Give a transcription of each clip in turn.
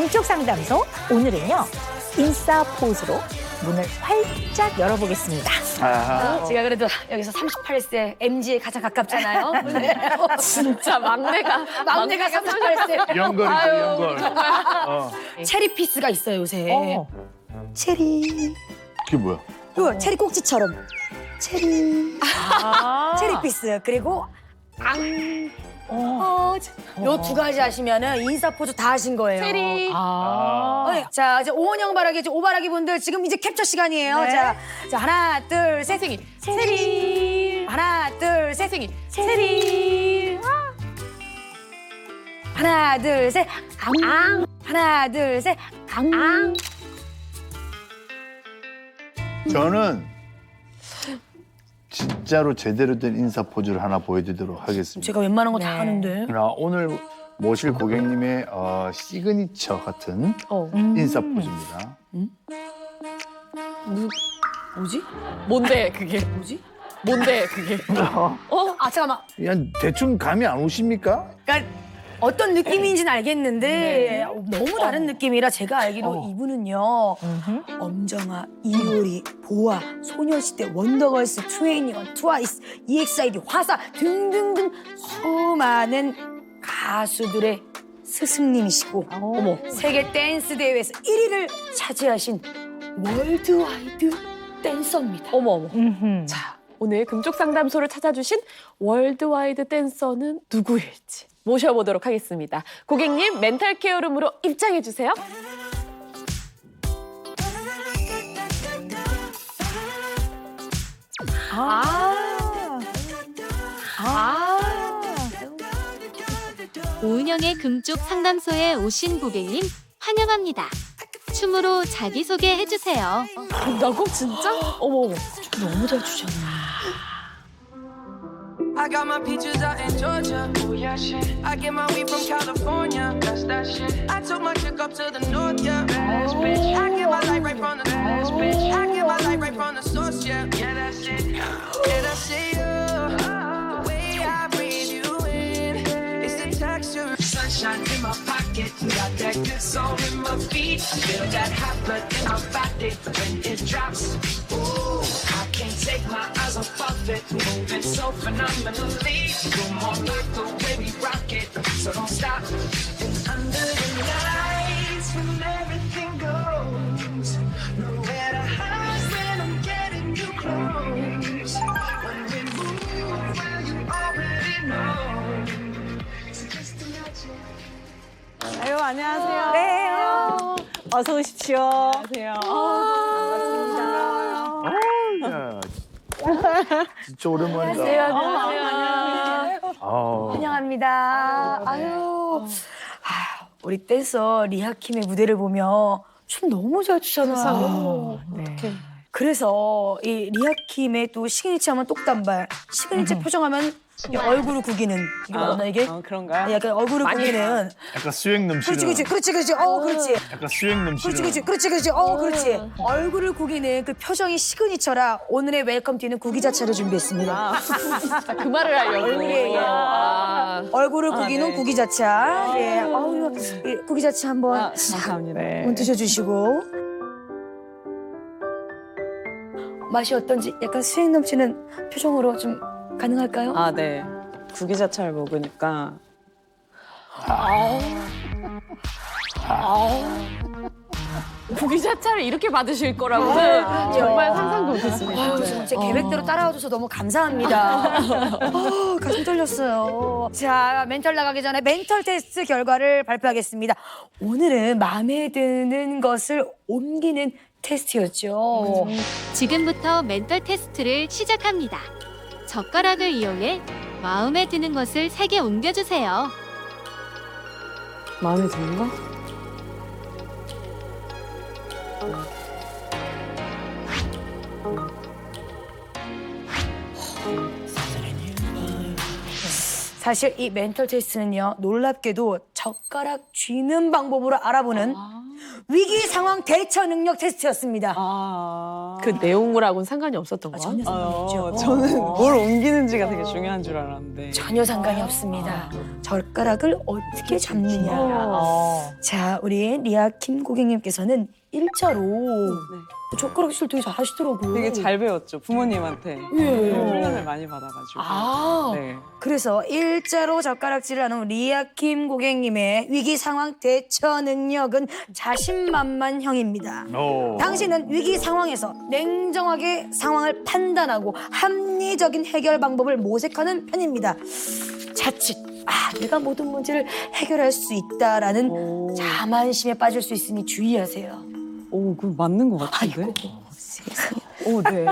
금쪽 상담소 오늘은요 인싸 포즈로 문을 활짝 열어보겠습니다. 제가 그래도 여기서 38세 MG에 가장 가깝잖아요. 진짜 막내가 38세. 연걸이죠, 연걸. 체리 피스가 있어요 요새. 체리. 그게 뭐야? 이거 체리 꼭지처럼. 체리. 체리 피스. 그리고 요 두 가지 하시면은 인싸 포즈 다 하신 거예요. 체리. 자, 이제 오원영 바라기, 오바라기 분들 지금 이제 캡처 시간이에요. 네. 자, 하나, 둘, 셋. 세승이. 체리. 하나, 둘, 셋. 세승이. 체리. 하나, 둘, 셋. 하나, 둘, 셋. 저는 진짜로 제대로 된 인사 포즈를 하나 보여드리도록 하겠습니다. 제가 웬만한 거 다 하는데. 오늘 모실 고객님의 시그니처 같은 인사 포즈입니다. 뭐지? 뭔데 그게? 뭐지? 뭔데 그게? 아, 잠깐만. 그냥 대충 감이 안 오십니까? 그러니까 어떤 느낌인지는 알겠는데 너무 다른 느낌이라 제가 알기로 이분은요. 엄정화, 이효리, 보아, 소녀시대, 원더걸스, 트웨이니원, 트와이스, EXID, 화사 등등등 수많은 가수들의 스승님이시고 세계 댄스 대회에서 1위를 차지하신 월드와이드 댄서입니다. 어머. 자, 오늘 금쪽 상담소를 찾아주신 월드와이드 댄서는 누구일지 모셔보도록 하겠습니다. 고객님 멘탈 케어룸으로 입장해 주세요. 오은영의 금쪽 상담소에 오신 고객님 환영합니다. 춤으로 자기소개 해주세요. 된다고? 진짜? 어머. 너무 잘 추잖아. I got my peaches out in Georgia. Oh yeah, shit. I get my weed from California. That's that shit. I took my chick up to the north, yeah. Bad bitch. I get my light right from the bad bitch. I get my light right from the source, yeah. Yeah, that's it. Yeah, that's it. The way I breathe you in is the texture. Sunshine in my pocket. Got that good soul in my feet. I feel that hot blood in my body when it drops. Ooh, I can't take my eyes off of it. Moving so phenomenally. You're more like the way we rock it. So don't stop. And under the lights when everything goes. Nowhere to hide when I'm getting you close. When we move, well, you already know. So just imagine. 아유 안녕하세요. 네. 어서 오십시오. 안녕하세요. 야, 진짜 오랜만이다. 환영합니다. 아유. 우리 댄서 리하킴의 무대를 보면 춤 너무 잘 추잖아요. 그래서 이 리하킴의 또 시그니처 하면 똑단발, 시그니처 표정하면 이 얼굴을 구기는 이거 맞나 이게? 그런가요? 약간 얼굴을 구기는. 약간 수행 넘치는. 그렇지. 그렇지. 약간 수행 넘치는. 그렇지. 그렇지. 얼굴을 구기는 그 표정이 시그니처라 오늘의 웰컴 티는 구기 자체를 준비했습니다. 그 말을 하려고. 예. 얼굴을 구기는 네. 구기 자차. 예. 구기 자차 한번 감사합니다. 한번 드셔주시고. 맛이 어떤지 약간 수행 넘치는 표정으로 좀 가능할까요? 아, 네. 구기자차를 먹으니까 구기자차를 이렇게 받으실 거라고는 정말 상상도 못했습니다. 아유, 제 계획대로 따라와줘서 너무 감사합니다. 가슴 떨렸어요. 자, 멘털 나가기 전에 멘털 테스트 결과를 발표하겠습니다. 오늘은 마음에 드는 것을 옮기는 테스트였죠. 지금부터 멘털 테스트를 시작합니다. 젓가락을 이용해 마음에 드는 것을 3개 옮겨주세요. 마음에 드는 거? 사실 이 멘털 테스트는요, 놀랍게도 젓가락 쥐는 방법으로 알아보는 위기 상황 대처 능력 테스트였습니다. 그 내용하고는 상관이 없었던 거. 전혀 상관없죠. 저는 뭘 옮기는지가 되게 중요한 줄 알았는데. 전혀 상관이 없습니다. 젓가락을 어떻게 잡느냐. 자, 우리 리아킴 고객님께서는 일자로 젓가락 질 되게 잘하시더라고요. 되게 잘 배웠죠. 부모님한테 훈련을 많이 받아가지고. 아, 네. 그래서 일자로 젓가락질을 하는 리아킴 고객님의 위기 상황 대처 능력은 자신만만형입니다. 당신은 위기 상황에서 냉정하게 상황을 판단하고 합리적인 해결 방법을 모색하는 편입니다. 자칫 내가 모든 문제를 해결할 수 있다라는 자만심에 빠질 수 있으니 주의하세요. 오, 그 맞는 것 같은데? 아이고, 세상에. 오, 네.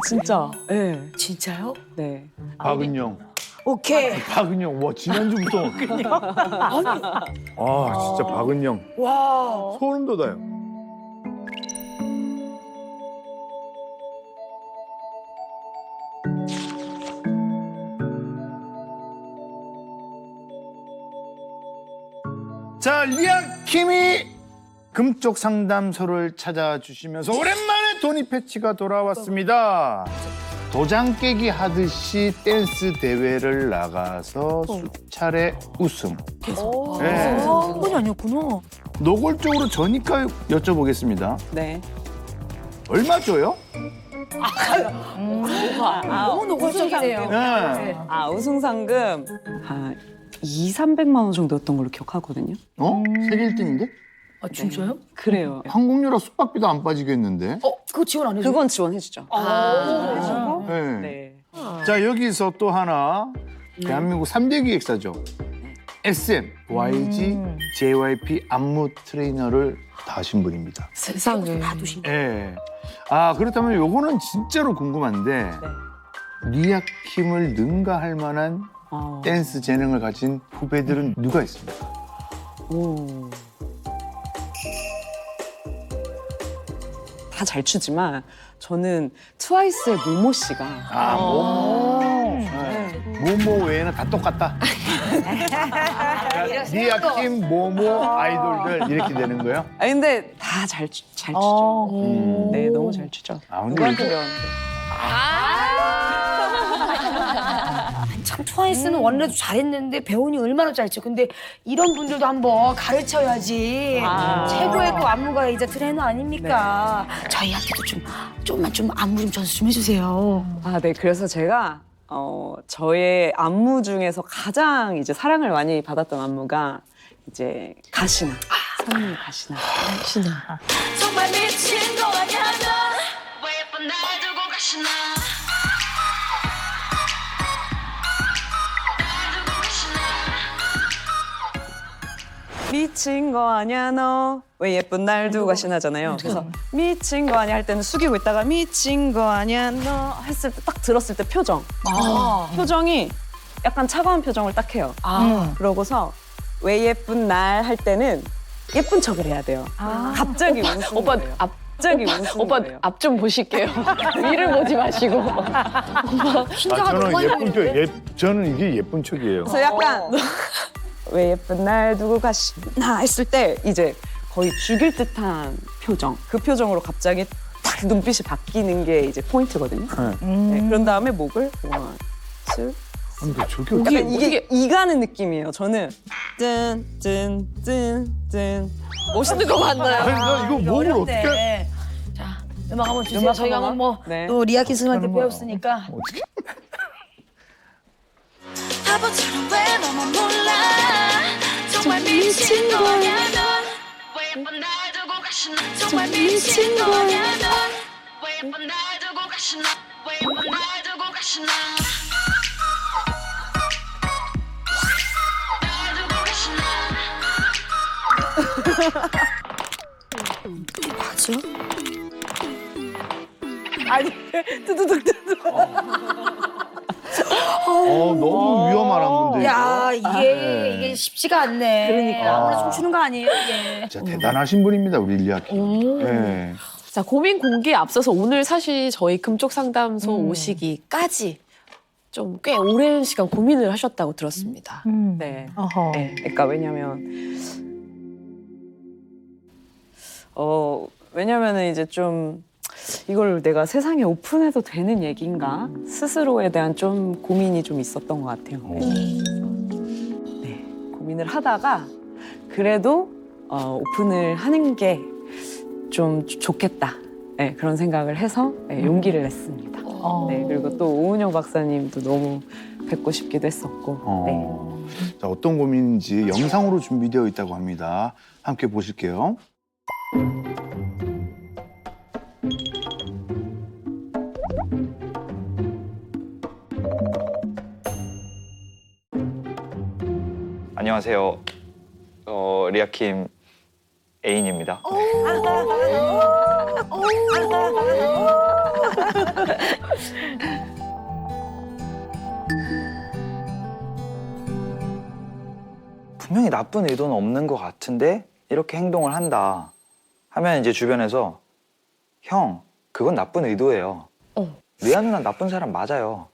진짜. 네. 진짜요? 네. 박은영. 오케이. 박은영. 와, 지난주부터. 아, 진짜 박은영. 와. 소름 돋아요. 자, 리아킴이 금쪽 상담소를 찾아주시면서 오랜만에 도니 패치가 돌아왔습니다. 도장 깨기 하듯이 댄스 대회를 나가서 수차례 우승. 네. 한 번이 아니었구나. 노골적으로 저니까 여쭤보겠습니다. 네. 얼마 줘요? 너무 노골적이네요. 네. 우승 상금 한 200~300만 원 정도였던 걸로 기억하거든요. 세계 1등인데? 아, 진짜요? 그래요. 항공료라 숙박비도 안 빠지겠는데? 그거 지원 안 해줘요? 그건 지원해주죠. 해주고. 네. 네. 자, 여기서 또 하나. 대한민국 3대 기획사죠. SM, YG, JYP 안무 트레이너를 다 하신 분입니다. 세상에. 다 두신 예. 그렇다면 요거는 진짜로 궁금한데 리아킴을 능가할 만한 댄스 재능을 가진 후배들은 누가 있습니까? 오. 다 잘 추지만 저는 트와이스의 모모 씨가 모모. 네. 모모 외에는 다 똑같다. 리아킴, 모모, 아이돌들 이렇게 되는 거예요? 근데 다 잘 추죠. 네, 너무 잘 추죠. 근데 누구한테 이거- 배웠는데. 참 트와이스는 원래도 잘했는데 배우니 얼마나 잘했죠. 근데 이런 분들도 한번 가르쳐야지. 최고의 또 안무가이자 트레이너 아닙니까? 저희한테도 좀만 안무 좀 전수 좀 해주세요. 네. 그래서 제가 저의 안무 중에서 가장 이제 사랑을 많이 받았던 안무가 이제 가시나. 선미 가시나. 정말 미친 거 아냐 넌왜 예쁜 날 두고 가시나 미친 거 아냐 너 왜 예쁜 날 두고 가시나잖아요. 그래서 미친 거 아냐 할 때는 숙이고 있다가 미친 거 아냐 너 했을 때 딱 들었을 때 표정이 약간 차가운 표정을 딱 해요. 그러고서 왜 예쁜 날 할 때는 예쁜 척을 해야 돼요. 갑자기 웃는 오빠 거예요. 갑자기 웃는 오빠 거예요. 앞 좀 보실게요. 위를 보지 마시고. 저는 이게 예쁜 척이에요. 그래서 약간 왜 예쁜 날 두고 가시나 했을 때 이제 거의 죽일 듯한 표정. 그 표정으로 갑자기 딱 눈빛이 바뀌는 게 이제 포인트거든요. 네, 그런 다음에 목을 원, 투. 근데 저게 약간 이게 이가는 느낌이에요. 저는 뜬 멋있는 거 맞나요? 나 이거 몸을 어떻게 어렵네. 자, 음악 한번 주세요. 음악 저희가 한번? 한번 네. 또 리아킴 선생님한테 배웠으니까. 어떻게 바보처럼 왜 너만 몰라 정말 미친 거 아냐 넌왜 예쁜 날 두고 가시나 정말 미친 거 아냐 넌왜 예쁜 날 두고 가시나 왜 예쁜 날 두고 가시나 날 두고 가시나 맞아? 아니 뚜두둑 너무 위험한 안무인데. 야, 이거? 이게 쉽지가 않네. 그러니까. 아무나 춤추는 거 아니에요, 이게. 진짜 대단하신 분입니다, 우리 리아킴. 네. 자, 고민 공개에 앞서서 오늘 사실 저희 금쪽 상담소 오시기까지 좀 꽤 오랜 시간 고민을 하셨다고 들었습니다. 네. 어허. 네. 그러니까 왜냐면은 이제 좀 이걸 내가 세상에 오픈해도 되는 얘기인가 스스로에 대한 좀 고민이 좀 있었던 것 같아요. 네. 고민을 하다가 그래도 오픈을 하는 게 좀 좋겠다. 네, 그런 생각을 해서 네, 용기를 냈습니다. 네, 그리고 또 오은영 박사님도 너무 뵙고 싶기도 했었고. 네. 자, 어떤 고민인지 영상으로 준비되어 있다고 합니다. 함께 보실게요. 안녕하세요. 리아킴 애인입니다. 분명히 나쁜 의도는 없는 것 같은데 이렇게 행동을 한다 하면 이제 주변에서 형, 그건 나쁜 의도예요. 리아 누나 나쁜 사람 맞아요.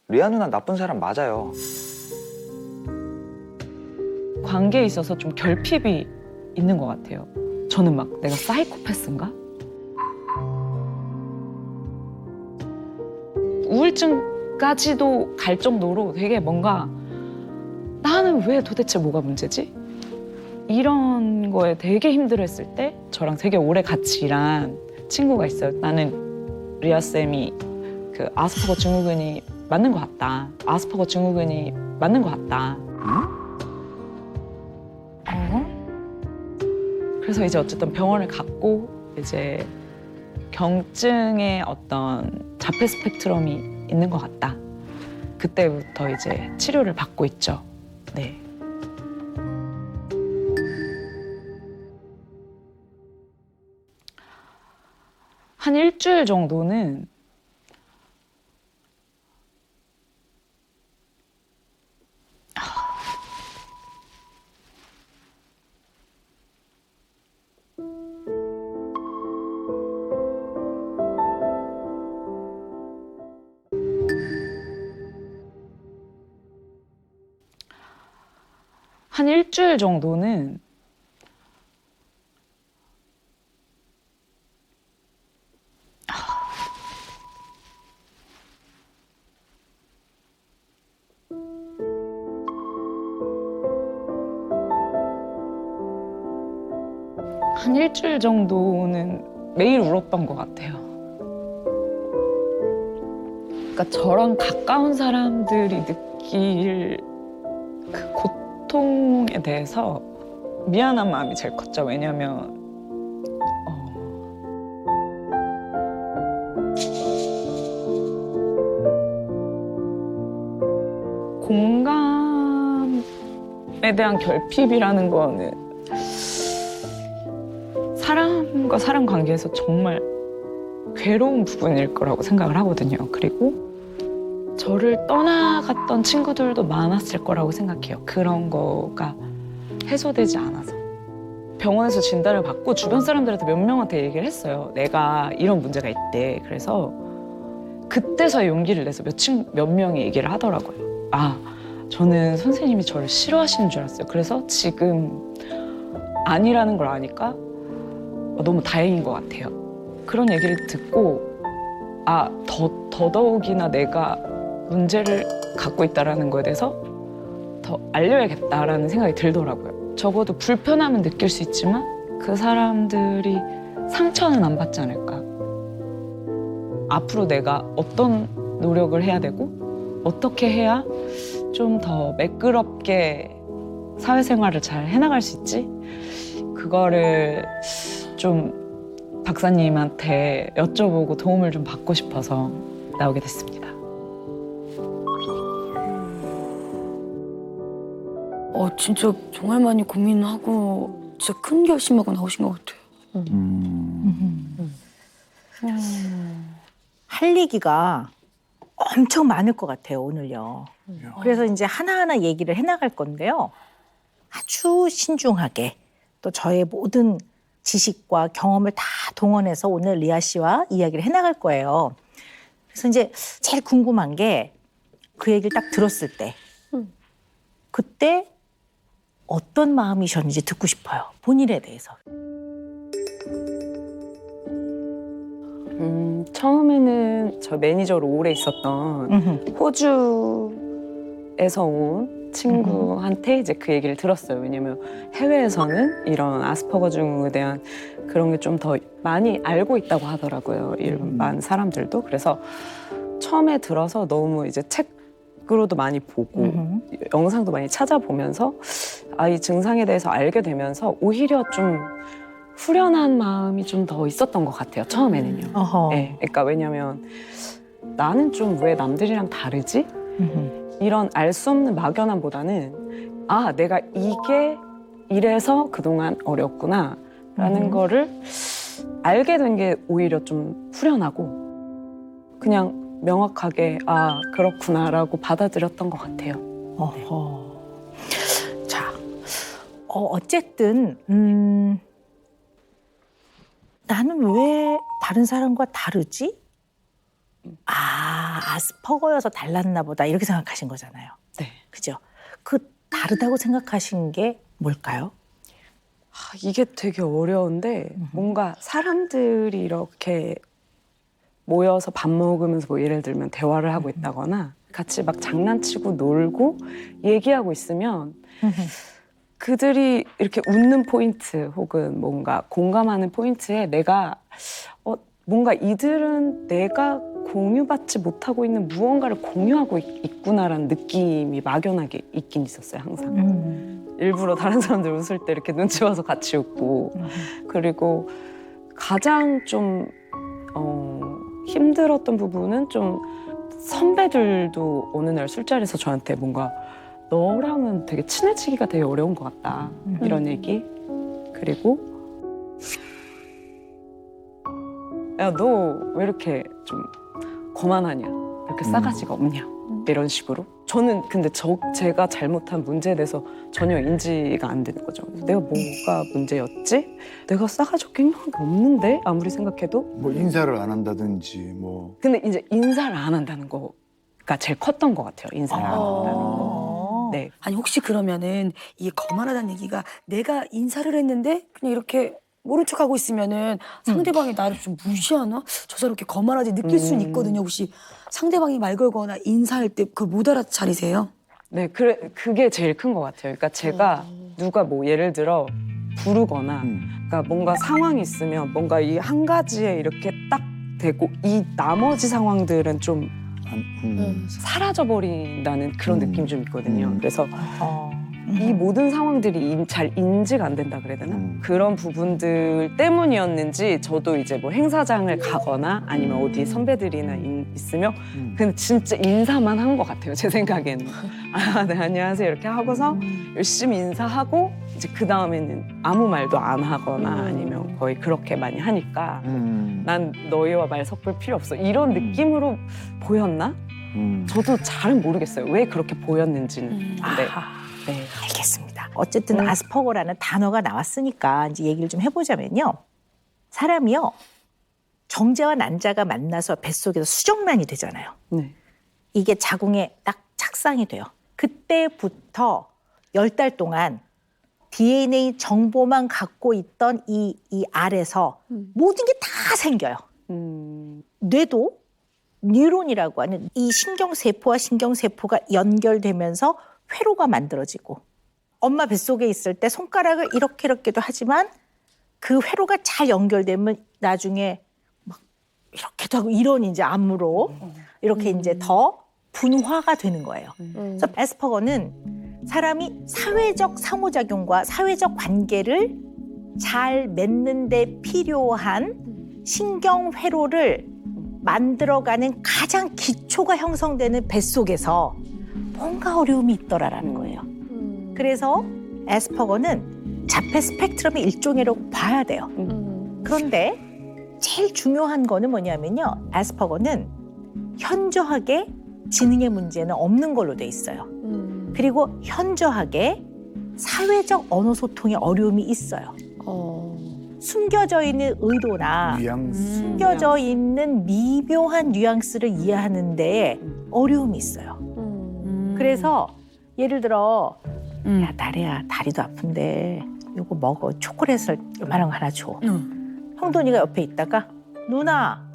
리아 누나 나쁜 사람 맞아요. 관계에 있어서 좀 결핍이 있는 것 같아요. 저는 막 내가 사이코패스인가? 우울증까지도 갈 정도로 되게 뭔가 나는 왜 도대체 뭐가 문제지? 이런 거에 되게 힘들어했을 때 저랑 되게 오래 같이 일한 친구가 있어요. 나는 리아 쌤이 그 아스퍼거 증후군이 맞는 것 같다. 아스퍼거 증후군이 맞는 것 같다. 그래서 이제 어쨌든 병원을 갔고 이제 경증의 어떤 자폐 스펙트럼이 있는 것 같다. 그때부터 이제 치료를 받고 있죠. 네. 한 일주일 정도는 한 일주일 정도는 한 일주일 정도는 매일 울었던 것 같아요. 그러니까 저랑 가까운 사람들이 느낄 그 고통에 대해서 미안한 마음이 제일 컸죠. 왜냐면 공감에 대한 결핍이라는 거는 사람과 사람 관계에서 정말 괴로운 부분일 거라고 생각을 하거든요. 그리고 저를 떠나갔던 친구들도 많았을 거라고 생각해요. 그런 거가 해소되지 않아서. 병원에서 진단을 받고 주변 사람들한테 몇 명한테 얘기를 했어요. 내가 이런 문제가 있대. 그래서 그때서야 용기를 내서 몇 명이 얘기를 하더라고요. 아, 저는 선생님이 저를 싫어하시는 줄 알았어요. 그래서 지금 아니라는 걸 아니까 너무 다행인 것 같아요. 그런 얘기를 듣고 더더욱이나 내가 문제를 갖고 있다는 거에 대해서 더 알려야겠다라는 생각이 들더라고요. 적어도 불편함은 느낄 수 있지만 그 사람들이 상처는 안 받지 않을까. 앞으로 내가 어떤 노력을 해야 되고 어떻게 해야 좀 더 매끄럽게 사회생활을 잘 해나갈 수 있지? 그거를 좀 박사님한테 여쭤보고 도움을 좀 받고 싶어서 나오게 됐습니다. 진짜 정말 많이 고민하고 진짜 큰 결심하고 나오신 것 같아요. 할 얘기가 엄청 많을 것 같아요, 오늘요. 그래서 이제 하나하나 얘기를 해나갈 건데요. 아주 신중하게 또 저의 모든 지식과 경험을 다 동원해서 오늘 리아 씨와 이야기를 해나갈 거예요. 그래서 이제 제일 궁금한 게 그 얘기를 딱 들었을 때 그때 어떤 마음이셨는지 듣고 싶어요. 본인에 대해서. 처음에는 저 매니저로 오래 있었던 호주에서 온 친구한테 이제 그 얘기를 들었어요. 왜냐면 해외에서는 이런 아스퍼거 증후에 대한 그런 게 좀 더 많이 알고 있다고 하더라고요. 일반 사람들도. 그래서 처음에 들어서 너무 이제 책으로도 많이 보고 영상도 많이 찾아보면서 이 증상에 대해서 알게 되면서 오히려 좀 후련한 마음이 좀 더 있었던 것 같아요. 처음에는요. 네, 그러니까 왜냐면 나는 좀 왜 남들이랑 다르지? 이런 알 수 없는 막연함보다는 내가 이게 이래서 그동안 어렵구나 라는 거를 알게 된 게 오히려 좀 후련하고 그냥 명확하게 그렇구나라고 받아들였던 것 같아요. 자, 어쨌든 나는 왜 다른 사람과 다르지? 아스퍼거여서 달랐나 보다 이렇게 생각하신 거잖아요. 네. 그죠? 그 다르다고 생각하신 게 뭘까요? 이게 되게 어려운데 뭔가 사람들이 이렇게 모여서 밥 먹으면서 뭐 예를 들면 대화를 하고 있다거나 같이 막 장난치고 놀고 얘기하고 있으면 그들이 이렇게 웃는 포인트 혹은 뭔가 공감하는 포인트에 내가 뭔가 이들은 내가 공유받지 못하고 있는 무언가를 공유하고 있구나라는 느낌이 막연하게 있긴 있었어요, 항상. 일부러 다른 사람들 웃을 때 이렇게 눈치 봐서 같이 웃고 그리고 가장 좀 힘들었던 부분은 좀 선배들도 어느 날 술자리에서 저한테 뭔가 너랑은 되게 친해지기가 되게 어려운 것 같다 이런 얘기 그리고 야, 너 왜 이렇게 좀 거만하냐 이렇게 싸가지가 없냐 이런 식으로 저는 근데 제가 잘못한 문제에 대해서 전혀 인지가 안 되는 거죠. 내가 뭐가 문제였지? 내가 싸가지 없게 행동한 게 없는데 아무리 생각해도 뭐 인사를 안 한다든지 뭐. 근데 이제 인사를 안 한다는 거가 제일 컸던 것 같아요. 인사를 안 한다는 거. 네. 아니 혹시 그러면은 이게 거만하다는 얘기가 내가 인사를 했는데 그냥 이렇게 모른 척하고 있으면은 상대방이 나를 좀 무시하나? 저 사람 이렇게 거만하지 느낄 수는 있거든요. 혹시 상대방이 말 걸거나 인사할 때 그걸 못 알아차리세요? 네, 그게 제일 큰 것 같아요. 그러니까 제가 누가 뭐 예를 들어 부르거나 그러니까 뭔가 상황이 있으면 뭔가 이 한 가지에 이렇게 딱 되고 이 나머지 상황들은 좀 사라져버린다는 그런 느낌이 좀 있거든요. 그래서 이 모든 상황들이 잘 인지가 안 된다 그래야 되나? 그런 부분들 때문이었는지 저도 이제 뭐 행사장을 가거나 아니면 어디 선배들이나 있으면 그냥 진짜 인사만 한 것 같아요. 제 생각에는. 네, 안녕하세요 이렇게 하고서 열심히 인사하고 이제 그 다음에는 아무 말도 안 하거나 아니면 거의 그렇게 많이 하니까 난 너희와 말 섞을 필요 없어. 이런 느낌으로 보였나? 저도 잘은 모르겠어요. 왜 그렇게 보였는지는. 네. 알겠습니다. 어쨌든 아스퍼거라는 단어가 나왔으니까 이제 얘기를 좀 해보자면요. 사람이요. 정자와 난자가 만나서 뱃속에서 수정란이 되잖아요. 네. 이게 자궁에 딱 착상이 돼요. 그때부터 10달 동안 DNA 정보만 갖고 있던 이 알에서 모든 게 다 생겨요. 뇌도 뉴런이라고 하는 이 신경세포와 신경세포가 연결되면서 회로가 만들어지고 엄마 뱃속에 있을 때 손가락을 이렇게도 하지만 그 회로가 잘 연결되면 나중에 막 이렇게도 하고 이런 이제 암으로 이렇게 이제 더 분화가 되는 거예요. 그래서 아스퍼거는 사람이 사회적 상호작용과 사회적 관계를 잘 맺는 데 필요한 신경회로를 만들어가는 가장 기초가 형성되는 뱃속에서 뭔가 어려움이 있더라라는 거예요. 그래서 아스퍼거는 자폐 스펙트럼의 일종이라고 봐야 돼요. 그런데 제일 중요한 거는 뭐냐면요. 아스퍼거는 현저하게 지능의 문제는 없는 걸로 돼 있어요. 그리고 현저하게 사회적 언어 소통에 어려움이 있어요. 숨겨져 있는 의도나 숨겨져 있는 미묘한 뉘앙스를 이해하는 데에 어려움이 있어요. 그래서 예를 들어 야 나래야 다리도 아픈데 요거 먹어. 초콜릿을 요만한 거 하나 줘. 형돈이가 옆에 있다가 누나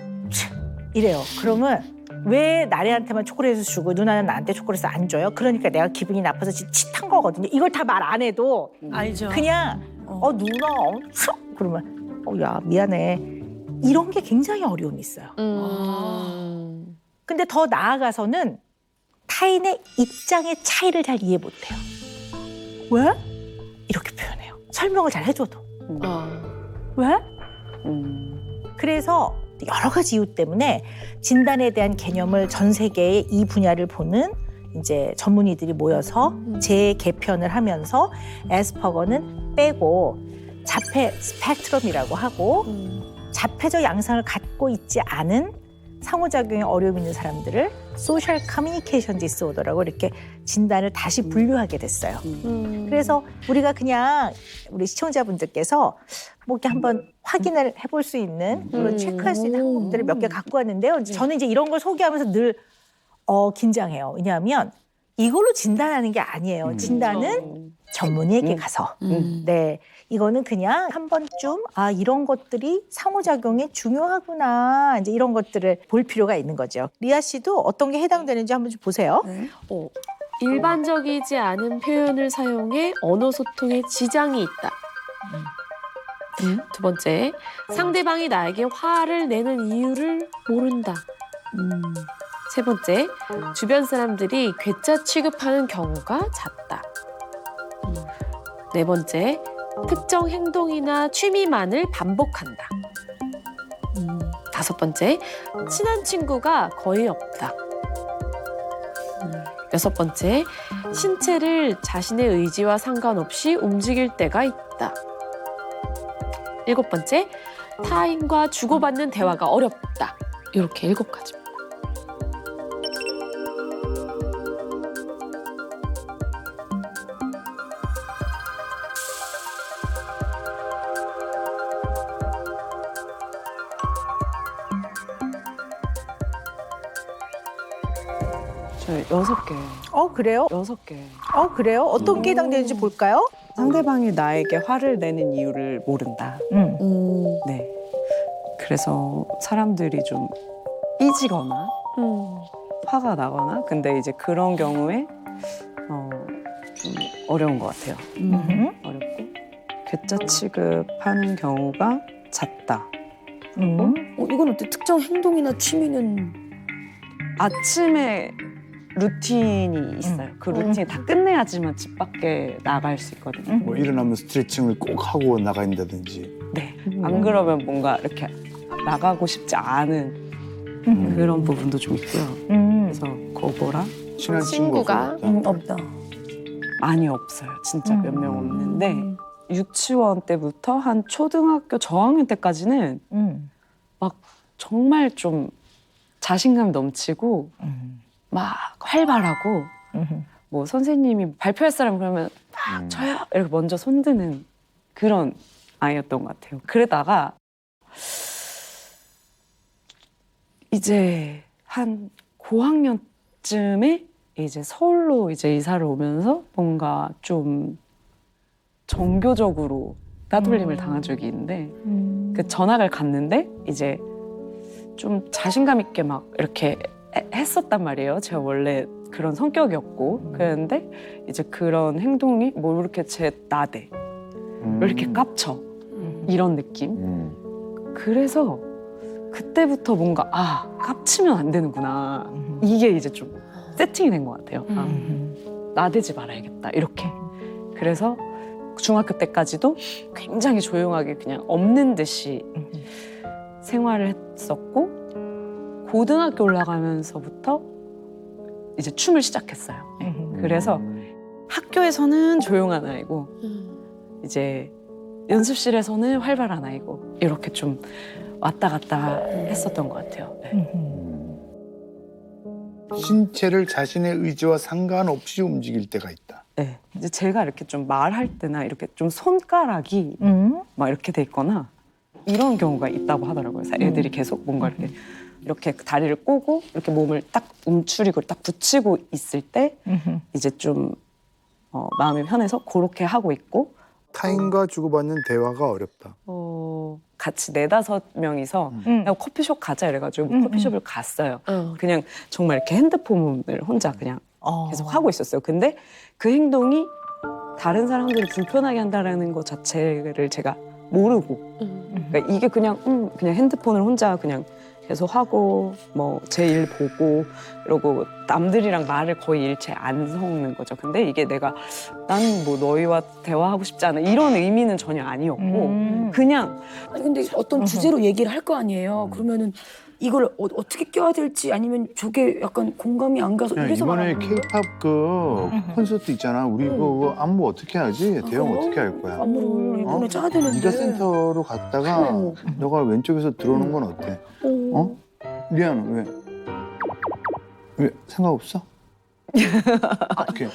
이래요. 그러면 왜 나래한테만 초콜릿을 주고 누나는 나한테 초콜릿을 안 줘요? 그러니까 내가 기분이 나빠서 칫한 거거든요. 이걸 다 말 안 해도 알죠. 그냥 누나 그러면 야 미안해. 이런 게 굉장히 어려움이 있어요. 근데 더 나아가서는 타인의 입장의 차이를 잘 이해 못해요. 왜? 이렇게 표현해요. 설명을 잘 해줘도. 왜? 그래서 여러 가지 이유 때문에 진단에 대한 개념을 전 세계의 이 분야를 보는 이제 전문의들이 모여서 재개편을 하면서 에스퍼거는 빼고 자폐 스펙트럼이라고 하고 자폐적 양상을 갖고 있지 않은 상호작용에 어려움이 있는 사람들을 소셜 커뮤니케이션 디스오더라고 이렇게 진단을 다시 분류하게 됐어요. 그래서 우리가 그냥 우리 시청자분들께서 뭐 이렇게 한번 확인을 해볼 수 있는 그런 체크할 수 있는 항목들을 몇 개 갖고 왔는데요. 저는 이제 이런 걸 소개하면서 늘 긴장해요. 왜냐하면 이걸로 진단하는 게 아니에요. 진단은 전문의에게 가서 네 이거는 그냥 한 번쯤 이런 것들이 상호작용에 중요하구나 이제 이런 것들을 볼 필요가 있는 거죠. 리아 씨도 어떤 게 해당되는지 한번 좀 보세요. 일반적이지 않은 표현을 사용해 언어 소통에 지장이 있다. 두 번째, 상대방이 나에게 화를 내는 이유를 모른다. 세 번째, 주변 사람들이 괴짜 취급하는 경우가 잦다. 네 번째, 특정 행동이나 취미만을 반복한다. 다섯 번째, 친한 친구가 거의 없다. 여섯 번째, 신체를 자신의 의지와 상관없이 움직일 때가 있다. 일곱 번째, 타인과 주고받는 대화가 어렵다. 이렇게 7가지입니다. 저 6개. 그래요? 6개. 그래요? 어떤 게 해당되는지 볼까요? 상대방이 나에게 화를 내는 이유를 모른다. 네. 그래서 사람들이 좀 삐지거나 화가 나거나 근데 이제 그런 경우에 좀 어려운 것 같아요. 어렵고 괴짜 취급하는 경우가 잦다. 이건 어때? 특정 행동이나 취미는 아침에 루틴이 있어요. 그 루틴 다 끝내야지만 집 밖에 나갈 수 있거든요. 뭐 일어나면 스트레칭을 꼭 하고 나간다든지. 네. 안 그러면 뭔가 이렇게 나가고 싶지 않은 그런 부분도 좀 있고요. 그래서 그거랑 친한 친구가 친구가 없다. 많이 없어요. 진짜 몇 명 없는데 유치원 때부터 한 초등학교 저학년 때까지는 막 정말 좀 자신감 넘치고 막 활발하고 뭐 선생님이 발표할 사람 그러면 막 저요 이렇게 먼저 손드는 그런 아이였던 것 같아요. 그러다가 이제 한 고학년쯤에 이제 서울로 이제 이사를 오면서 뭔가 좀 정교적으로 따돌림을 당한 적이 있는데 그 전학을 갔는데 이제 좀 자신감 있게 막 이렇게 했었단 말이에요. 제가 원래 그런 성격이었고 그랬는데 이제 그런 행동이 뭐 이렇게 제 나대 왜 이렇게 깝쳐 이런 느낌. 그래서 그때부터 뭔가 깝치면 안 되는구나. 이게 이제 좀 세팅이 된 것 같아요. 나대지 말아야겠다 이렇게. 그래서 중학교 때까지도 굉장히 조용하게 그냥 없는 듯이 생활을 했었고 고등학교 올라가면서부터 이제 춤을 시작했어요. 네. 그래서 학교에서는 조용한 아이고 이제 연습실에서는 활발한 아이고 이렇게 좀 왔다 갔다 했었던 것 같아요. 네. 신체를 자신의 의지와 상관없이 움직일 때가 있다. 네. 이제 제가 이렇게 좀 말할 때나 이렇게 좀 손가락이 막 이렇게 돼 있거나 이런 경우가 있다고 하더라고요. 애들이 계속 뭔가 이렇게 이렇게 다리를 꼬고 이렇게 몸을 딱 움츠리고 딱 붙이고 있을 때 이제 좀 마음이 편해서 그렇게 하고 있고 타인과 주고받는 대화가 어렵다. 같이 4-5명이서 그냥 커피숍 가자 이래가지고 커피숍을 갔어요. 그냥 정말 이렇게 핸드폰을 혼자 그냥 계속 하고 있었어요. 근데 그 행동이 다른 사람들을 불편하게 한다는 것 자체를 제가 모르고 그러니까 이게 그냥 핸드폰을 혼자 그냥 계속 하고 뭐 제 일 보고 이러고 남들이랑 말을 거의 일체 안 섞는 거죠. 근데 이게 내가 난 뭐 너희와 대화하고 싶지 않아 이런 의미는 전혀 아니었고 그냥 아니 근데 어떤 주제로 얘기를 할 거 아니에요. 그러면은 이걸 어떻게 껴야 될지 아니면 저게 약간 공감이 안 가서 야, 이래서 이번에 말하는 거야. K-팝 그 콘서트 있잖아. 우리 그거 안무 어떻게 하지? 대응 어떻게 할 거야? 안무를 이번에 짜야 되는데. 네가 센터로 갔다가 너가 왼쪽에서 들어오는 건 어때? 리아는 왜? 왜 생각 없어? 어떻게?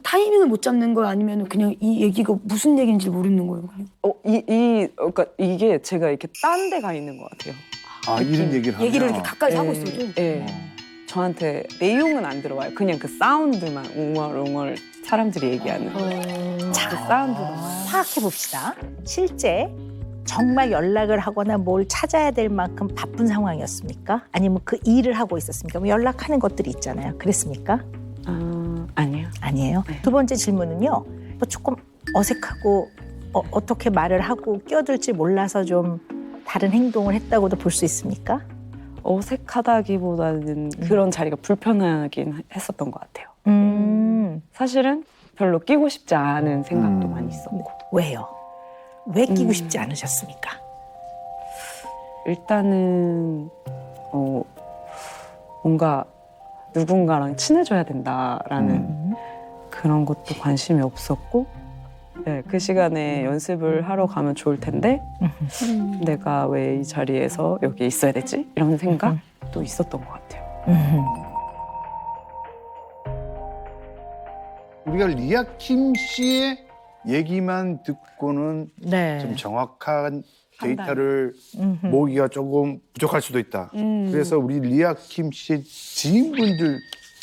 타이밍을 못 잡는 거야 아니면 그냥 이 얘기가 무슨 얘기인지 모르는 거예요. 그냥. 그러니까 이게 제가 이렇게 딴 데 가 있는 것 같아요. 이런 얘기를 하면 얘기를 이렇게 가까이 하고 있어도. 네. 저한테 내용은 안 들어와요. 그냥 그 사운드만 웅얼웅얼 사람들이 얘기하는 그 사운드만. 파악해 봅시다. 실제 정말 연락을 하거나 뭘 찾아야 될 만큼 바쁜 상황이었습니까? 아니면 그 일을 하고 있었습니까? 뭐 연락하는 것들이 있잖아요. 그랬습니까? 아니요. 아니에요. 네. 두 번째 질문은요. 뭐 조금 어색하고 어떻게 말을 하고 끼어들지 몰라서 좀 다른 행동을 했다고도 볼 수 있습니까? 어색하다기보다는 그런 자리가 불편하긴 했었던 것 같아요. 사실은 별로 끼고 싶지 않은 생각도 많이 있었고. 왜요? 왜 끼고 싶지 않으셨습니까? 일단은 뭔가 누군가랑 친해져야 된다라는 그런 것도 관심이 없었고 네, 그 시간에 연습을 하러 가면 좋을 텐데 내가 왜 이 자리에서 여기 있어야 되지? 이런 생각도 있었던 것 같아요. 우리가 리아킴 씨의 얘기만 듣고는 좀 정확한 데이터를 모으기가 조금 부족할 수도 있다. 그래서 우리 리아킴 씨의 지인분들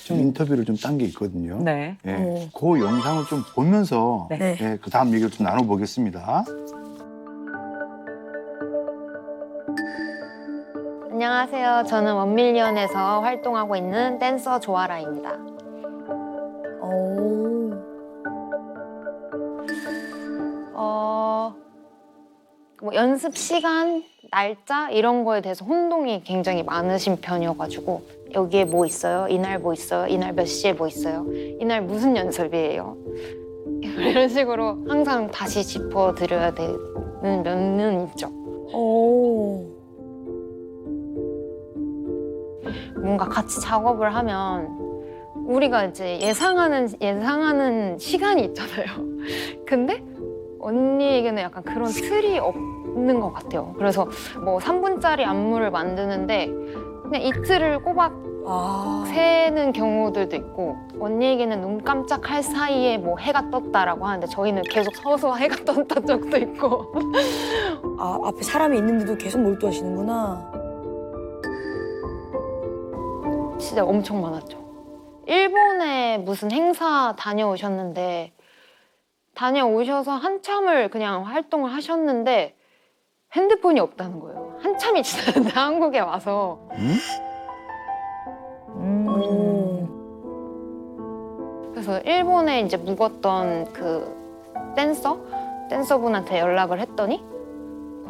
좀 인터뷰를 좀 딴 게 있거든요. 네. 예, 그 영상을 좀 보면서 예, 그 다음 얘기를 좀 나눠보겠습니다. 안녕하세요. 저는 원밀리언에서 활동하고 있는 댄서 조아라입니다. 뭐 연습 시간, 날짜 이런 거에 대해서 혼동이 굉장히 많으신 편이어가지고 여기에 뭐 있어요? 이날 뭐 있어요? 이날 몇 시에 뭐 있어요? 이날 무슨 연습이에요? 이런 식으로 항상 다시 짚어드려야 되는 면은 있죠. 뭔가 같이 작업을 하면 우리가 이제 예상하는 시간이 있잖아요. 근데 언니에게는 약간 그런 틀이 없는 것 같아요. 그래서 뭐 3분짜리 안무를 만드는데 그냥 이틀을 꼬박 새는 경우들도 있고 언니에게는 눈 깜짝할 사이에 뭐 해가 떴다라고 하는데 저희는 계속 서서 해가 떴던 적도 있고 앞에 사람이 있는데도 계속 몰두하시는구나. 진짜 엄청 많았죠. 일본에 무슨 행사 다녀오셨는데 다녀오셔서 한참을 그냥 활동을 하셨는데 핸드폰이 없다는 거예요. 한참이 지났는데 한국에 와서. 그래서 일본에 이제 묵었던 그 댄서분한테 연락을 했더니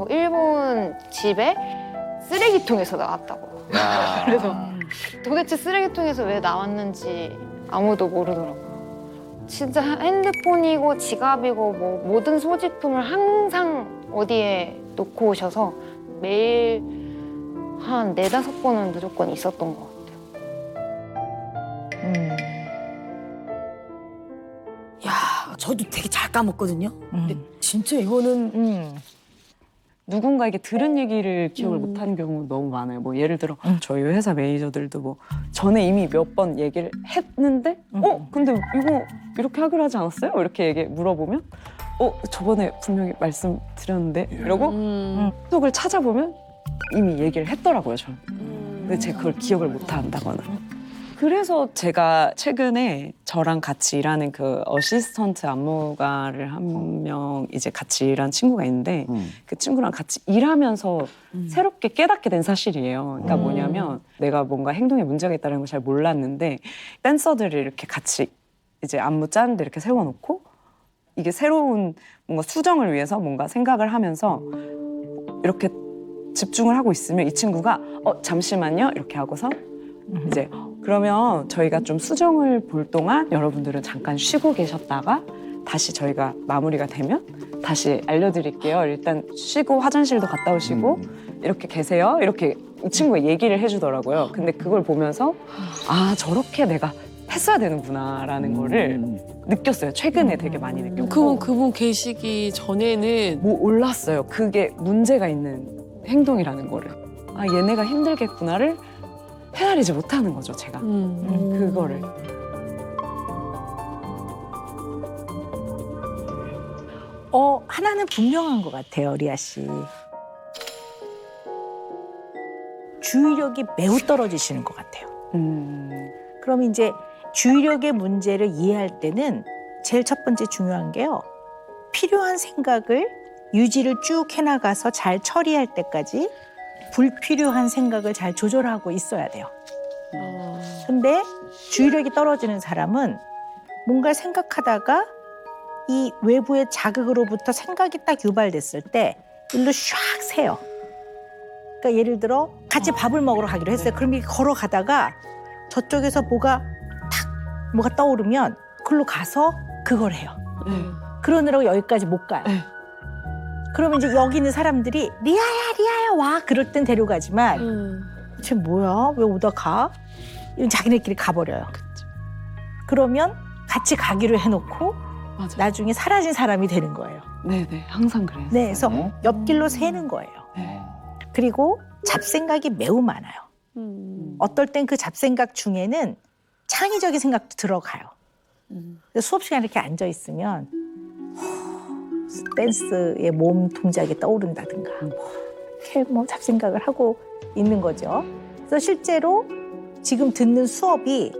일본 집에 쓰레기통에서 나왔다고. 그래서 도대체 쓰레기통에서 왜 나왔는지 아무도 모르더라고요. 진짜 핸드폰이고 지갑이고 뭐 모든 소지품을 항상 어디에 놓고 오셔서 매일 한 4-5번은 무조건 있었던 것 같아요. 야, 저도 되게 잘 까먹거든요. 근데 진짜 이거는 누군가에게 들은 얘기를 기억을 못하는 경우 너무 많아요. 뭐 예를 들어 저희 회사 매니저들도 뭐 전에 이미 몇 번 얘기를 했는데 근데 이거 이렇게 하기로 하지 않았어요? 이렇게 물어보면 저번에 분명히 말씀드렸는데 이러고 속을 찾아보면 이미 얘기를 했더라고요. 저는. 근데 제가 그걸 기억을 못 한다거나. 그래서 제가 최근에 저랑 같이 일하는 그 어시스턴트 안무가를 한 명 이제 같이 일한 친구가 있는데 그 친구랑 같이 일하면서 새롭게 깨닫게 된 사실이에요. 그러니까 뭐냐면 내가 뭔가 행동에 문제가 있다는 걸 잘 몰랐는데 댄서들을 이렇게 같이 이제 안무 짜는데 이렇게 세워놓고 이게 새로운 뭔가 수정을 위해서 뭔가 생각을 하면서 이렇게 집중을 하고 있으면 이 친구가 잠시만요 이렇게 하고서 이제 그러면 저희가 좀 수정을 볼 동안 여러분들은 잠깐 쉬고 계셨다가 다시 저희가 마무리가 되면 다시 알려드릴게요. 일단 쉬고 화장실도 갔다 오시고 이렇게 계세요. 이렇게 이 친구가 얘기를 해주더라고요. 근데 그걸 보면서 아 저렇게 내가 했어야 되는구나라는 거를 느꼈어요. 최근에 되게 많이 느꼈고. 그분 계시기 전에는 뭐 몰랐어요. 그게 문제가 있는 행동이라는 거를. 아 얘네가 힘들겠구나를 헤아리지 못하는 거죠, 제가. 그거를. 하나는 분명한 것 같아요, 리아 씨. 주의력이 매우 떨어지시는 것 같아요. 그럼 이제 주의력의 문제를 이해할 때는 제일 첫 번째 중요한 게요. 필요한 생각을 유지를 쭉 해나가서 잘 처리할 때까지 불필요한 생각을 잘 조절하고 있어야 돼요. 근데 주의력이 떨어지는 사람은 뭔가 생각하다가 이 외부의 자극으로부터 생각이 딱 유발됐을 때 일로 샥 새요. 그러니까 예를 들어 같이 밥을 먹으러 가기로 했어요. 그럼 이렇게 걸어가다가 저쪽에서 뭐가 떠오르면 글로 가서 그걸 해요. 그러느라고 여기까지 못 가요. 그러면 이제 여기 있는 사람들이 리아야 와 그럴 땐 데려가지만 쟤 뭐야 왜 오다 가? 이런 자기네끼리 가버려요. 그러면 같이 가기로 해놓고 맞아. 나중에 사라진 사람이 되는 거예요. 네네 항상 그래요. 네, 그래서 옆길로 새는 거예요. 네. 그리고 잡생각이 매우 많아요. 어떨 땐 그 잡생각 중에는 창의적인 생각도 들어가요. 그래서 수업 시간에 이렇게 앉아 있으면 댄스의 몸 동작이 떠오른다든가 이렇게 뭐 잡생각을 하고 있는 거죠. 그래서 실제로 지금 듣는 수업이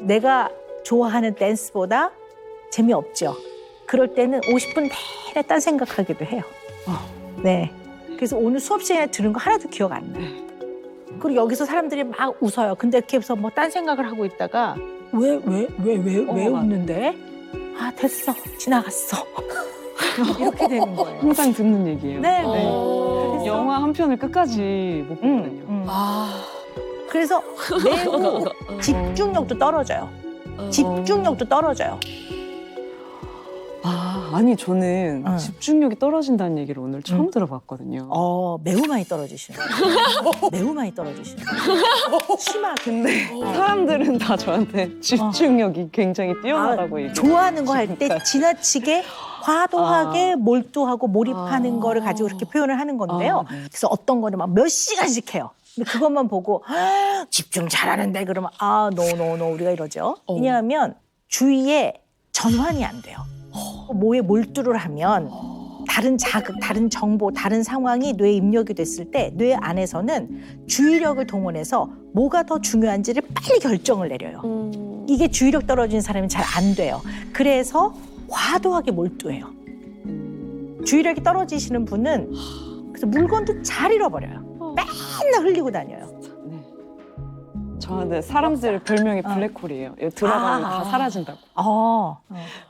내가 좋아하는 댄스보다 재미없죠. 그럴 때는 50분 내내 딴 생각하기도 해요. 네. 그래서 오늘 수업 시간에 들은 거 하나도 기억 안 나요. 그리고 여기서 사람들이 막 웃어요. 근데 이렇게 해서 뭐 딴 생각을 하고 있다가 왜 웃는데? 아 됐어 지나갔어. 이렇게 되는 거예요. 항상 듣는 얘기예요. 네. 영화 한 편을 끝까지 못 보거든요. 그래서 매우 집중력도 떨어져요. 집중력도 떨어져요. 아니 저는 집중력이 떨어진다는 얘기를 오늘 처음 들어봤거든요. 매우 많이 떨어지시는 거예요. 매우 많이 떨어지시는 거예요. 심하게. 근데 사람들은 다 저한테 집중력이 굉장히 뛰어나다고 얘기해요. 좋아하는 거 할 때 지나치게 과도하게 몰두하고 몰입하는 거를 가지고 그렇게 표현을 하는 건데요. 그래서 어떤 거는 막 몇 시간씩 해요. 근데 그것만 보고 집중 잘하는데 그러면 노 우리가 이러죠. 왜냐하면 주위에 전환이 안 돼요. 뭐에 몰두를 하면 다른 자극, 다른 정보, 다른 상황이 뇌에 입력이 됐을 때 뇌 안에서는 주의력을 동원해서 뭐가 더 중요한지를 빨리 결정을 내려요. 이게 주의력 떨어진 사람이 잘 안 돼요. 그래서 과도하게 몰두해요. 주의력이 떨어지시는 분은 그래서 물건도 잘 잃어버려요. 맨날 흘리고 다녀요. 저한테 사람들 별명이 블랙홀이에요. 여기 들어가면 다 사라진다고.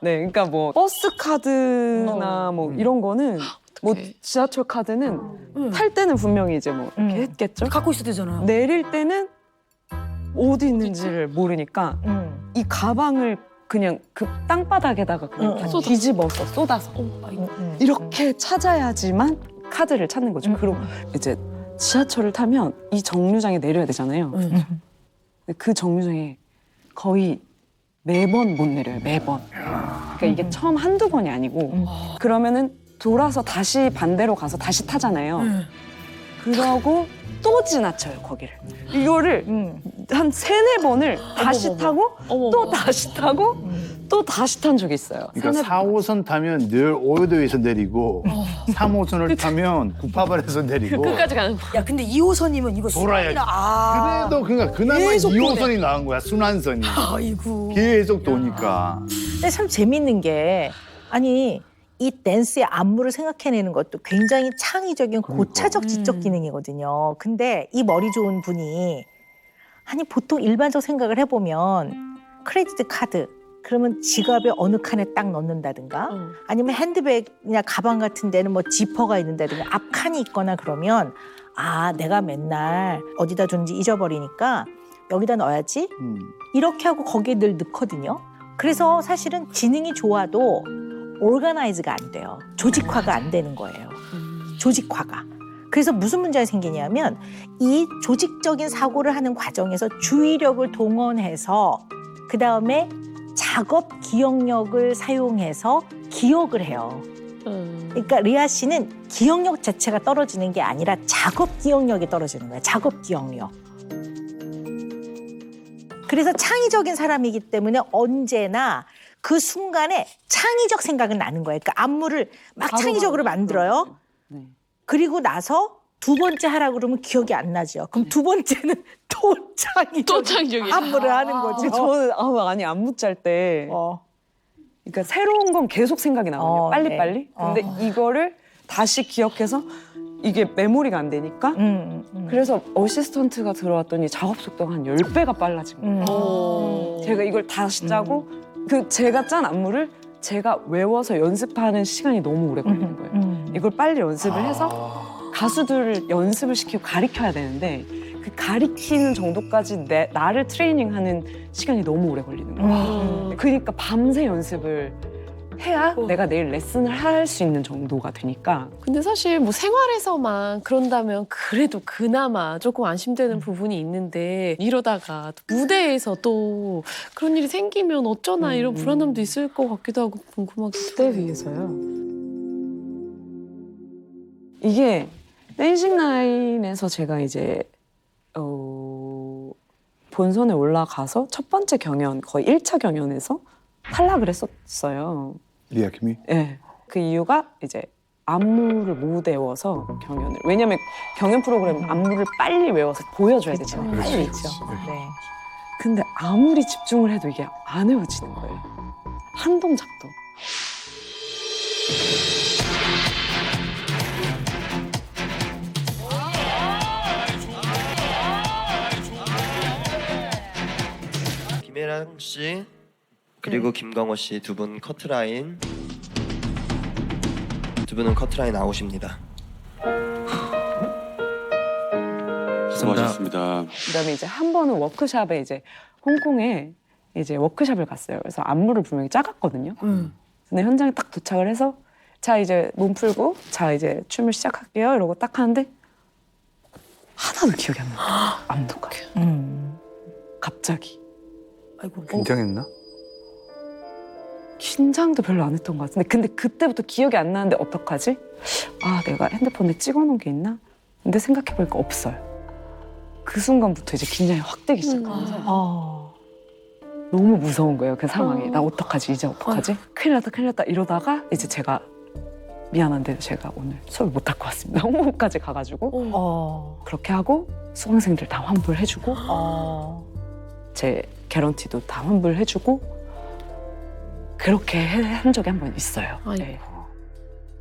네, 그러니까 뭐 버스 카드나 뭐 이런 거는 뭐 지하철 카드는 탈 때는 분명히 이제 뭐 이렇게 했겠죠. 갖고 있어야 되잖아요. 내릴 때는 어디 있는지를 모르니까 이 가방을 그냥 그 땅바닥에다가 그냥 다 뒤집어서 쏟아서 이렇게 찾아야지만 카드를 찾는 거죠. 그리고 이제 지하철을 타면 이 정류장에 내려야 되잖아요. 근데 그 정류장에 거의 매번 못 내려요. 매번. 그러니까 이게 처음 한두 번이 아니고 그러면은 돌아서 다시 반대로 가서 다시 타잖아요. 그러고 또 지나쳐요, 거기를. 이거를 한 3-4번을 다시 타고 또 다시 타고 또 다시 탄 적이 있어요. 그러니까 4호선 타면 늘 오요도에서 내리고 3호선을 타면 구파발에서 내리고 끝까지 가는 거. 야 근데 2호선이면 이거 돌아야지. 순환이라- 아. 그래도 그러니까 그나마 계속 2호선이 나은 거야. 순환선이. 아이고. 계속 도니까. 근데 참 재밌는 게 아니 이 댄스의 안무를 생각해내는 것도 굉장히 창의적인 고차적 지적 기능이거든요. 근데 이 머리 좋은 분이 아니 보통 일반적 생각을 해보면 크레디트 카드 그러면 지갑에 어느 칸에 딱 넣는다든가 아니면 핸드백이나 가방 같은 데는 뭐 지퍼가 있는다든가 앞칸이 있거나 그러면 아 내가 맨날 어디다 둔지 잊어버리니까 여기다 넣어야지 이렇게 하고 거기에 늘 넣거든요. 그래서 사실은 지능이 좋아도 오르가나이즈가 안 돼요. 조직화가 안 되는 거예요. 조직화가. 그래서 무슨 문제가 생기냐면 이 조직적인 사고를 하는 과정에서 주의력을 동원해서 그다음에 작업 기억력을 사용해서 기억을 해요. 그러니까 리아 씨는 기억력 자체가 떨어지는 게 아니라 작업 기억력이 떨어지는 거예요. 작업 기억력. 그래서 창의적인 사람이기 때문에 언제나 그 순간에 창의적 생각은 나는 거예요. 그러니까 안무를 막 창의적으로 만들어요. 네. 그리고 나서 두 번째 하라 그러면 기억이 안 나죠. 그럼 두 번째는 또 창의적인 안무를 하는 거죠. 저는 아니 안무 짤 때 그러니까 새로운 건 계속 생각이 나거든요. 빨리빨리. 근데 이거를 다시 기억해서 이게 메모리가 안 되니까 그래서 어시스턴트가 들어왔더니 작업 속도가 한 10배가 빨라진 거예요. 제가 이걸 다시 짜고 그 제가 짠 안무를 제가 외워서 연습하는 시간이 너무 오래 걸리는 거예요. 이걸 빨리 연습을 해서 가수들을 연습을 시키고 가르쳐야 되는데 그 가리키는 정도까지 나를 트레이닝하는 시간이 너무 오래 걸리는 거예요. 그러니까 밤새 연습을 해야 내가 내일 레슨을 할 수 있는 정도가 되니까. 근데 사실 뭐 생활에서만 그런다면 그래도 그나마 조금 안심되는 부분이 있는데 이러다가 무대에서 또 그런 일이 생기면 어쩌나 이런 불안함도 있을 것 같기도 하고 궁금하기도 무대 위에서요. 이게 댄싱 라인에서 제가 이제 본선에 올라가서 첫 번째 경연 거의 1차 경연에서 탈락을 했었어요. 리아 킴이? 네. 그 이유가 이제 안무를 못 외워서 경연을. 왜냐면 경연 프로그램은 안무를 빨리 외워서 보여줘야 되잖아요. 빨리 있죠. 네. 근데 아무리 집중을 해도 이게 안 외워지는 거예요. 한 동작도. 김혜랑 씨 그리고 김광호 씨 두 분 커트라인 두 분은 커트라인 아웃입니다. 수고하셨습니다. 그다음에 이제 한 번은 워크숍에 이제 홍콩에 이제 워크숍을 갔어요. 그래서 안무를 분명히 짜갔거든요. 근데 현장에 딱 도착을 해서 자 이제 몸 풀고 자 이제 춤을 시작할게요. 이러고 딱 하는데 하나도 기억이 안 나요. 안무가. 갑자기. 아이고. 긴장했나? 긴장도 별로 안 했던 것 같은데 근데 그때부터 기억이 안 나는데 어떡하지? 아 내가 핸드폰에 찍어놓은 게 있나? 근데 생각해보니까 없어요. 그 순간부터 이제 긴장이 확 되기 시작하면서 너무 무서운 거예요 그 상황이. 나 어떡하지 이제 어떡하지? 큰일 났다 이러다가 이제 제가 미안한데 제가 오늘 수업 못 할 것 같습니다. 홍보까지 가가지고 그렇게 하고 수강생들 다 환불해주고 제 개런티도 다 환불해주고 그렇게 한 적이 한 번 있어요. 네.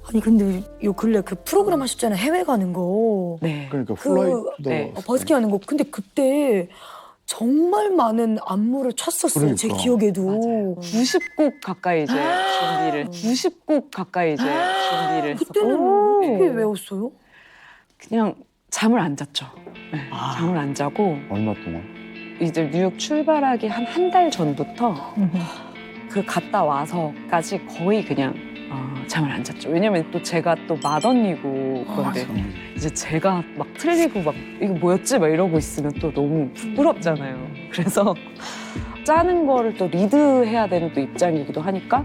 아니 근데 요 근래 그 프로그램 하셨잖아요. 해외 가는 거. 네. 그러니까 그- 플라이트도 네. 버스킹 하는 거. 근데 그때 정말 많은 안무를 췄었어요. 제 그러니까. 기억에도. 90곡 가까이 이제 준비를 90곡 가까이 이제 준비를 했었고 그때는 네. 어떻게 외웠어요? 그냥 잠을 안 잤죠. 네. 잠을 안 자고 얼마 동안? 이제 뉴욕 출발하기 한 달 전부터 그 갔다 와서까지 거의 그냥 잠을 안 잤죠. 왜냐면 또 제가 또 맏언니고 그런데 이제 제가 막 틀리고 막 이거 뭐였지? 막 이러고 있으면 또 너무 부끄럽잖아요. 그래서 짜는 거를 또 리드해야 되는 또 입장이기도 하니까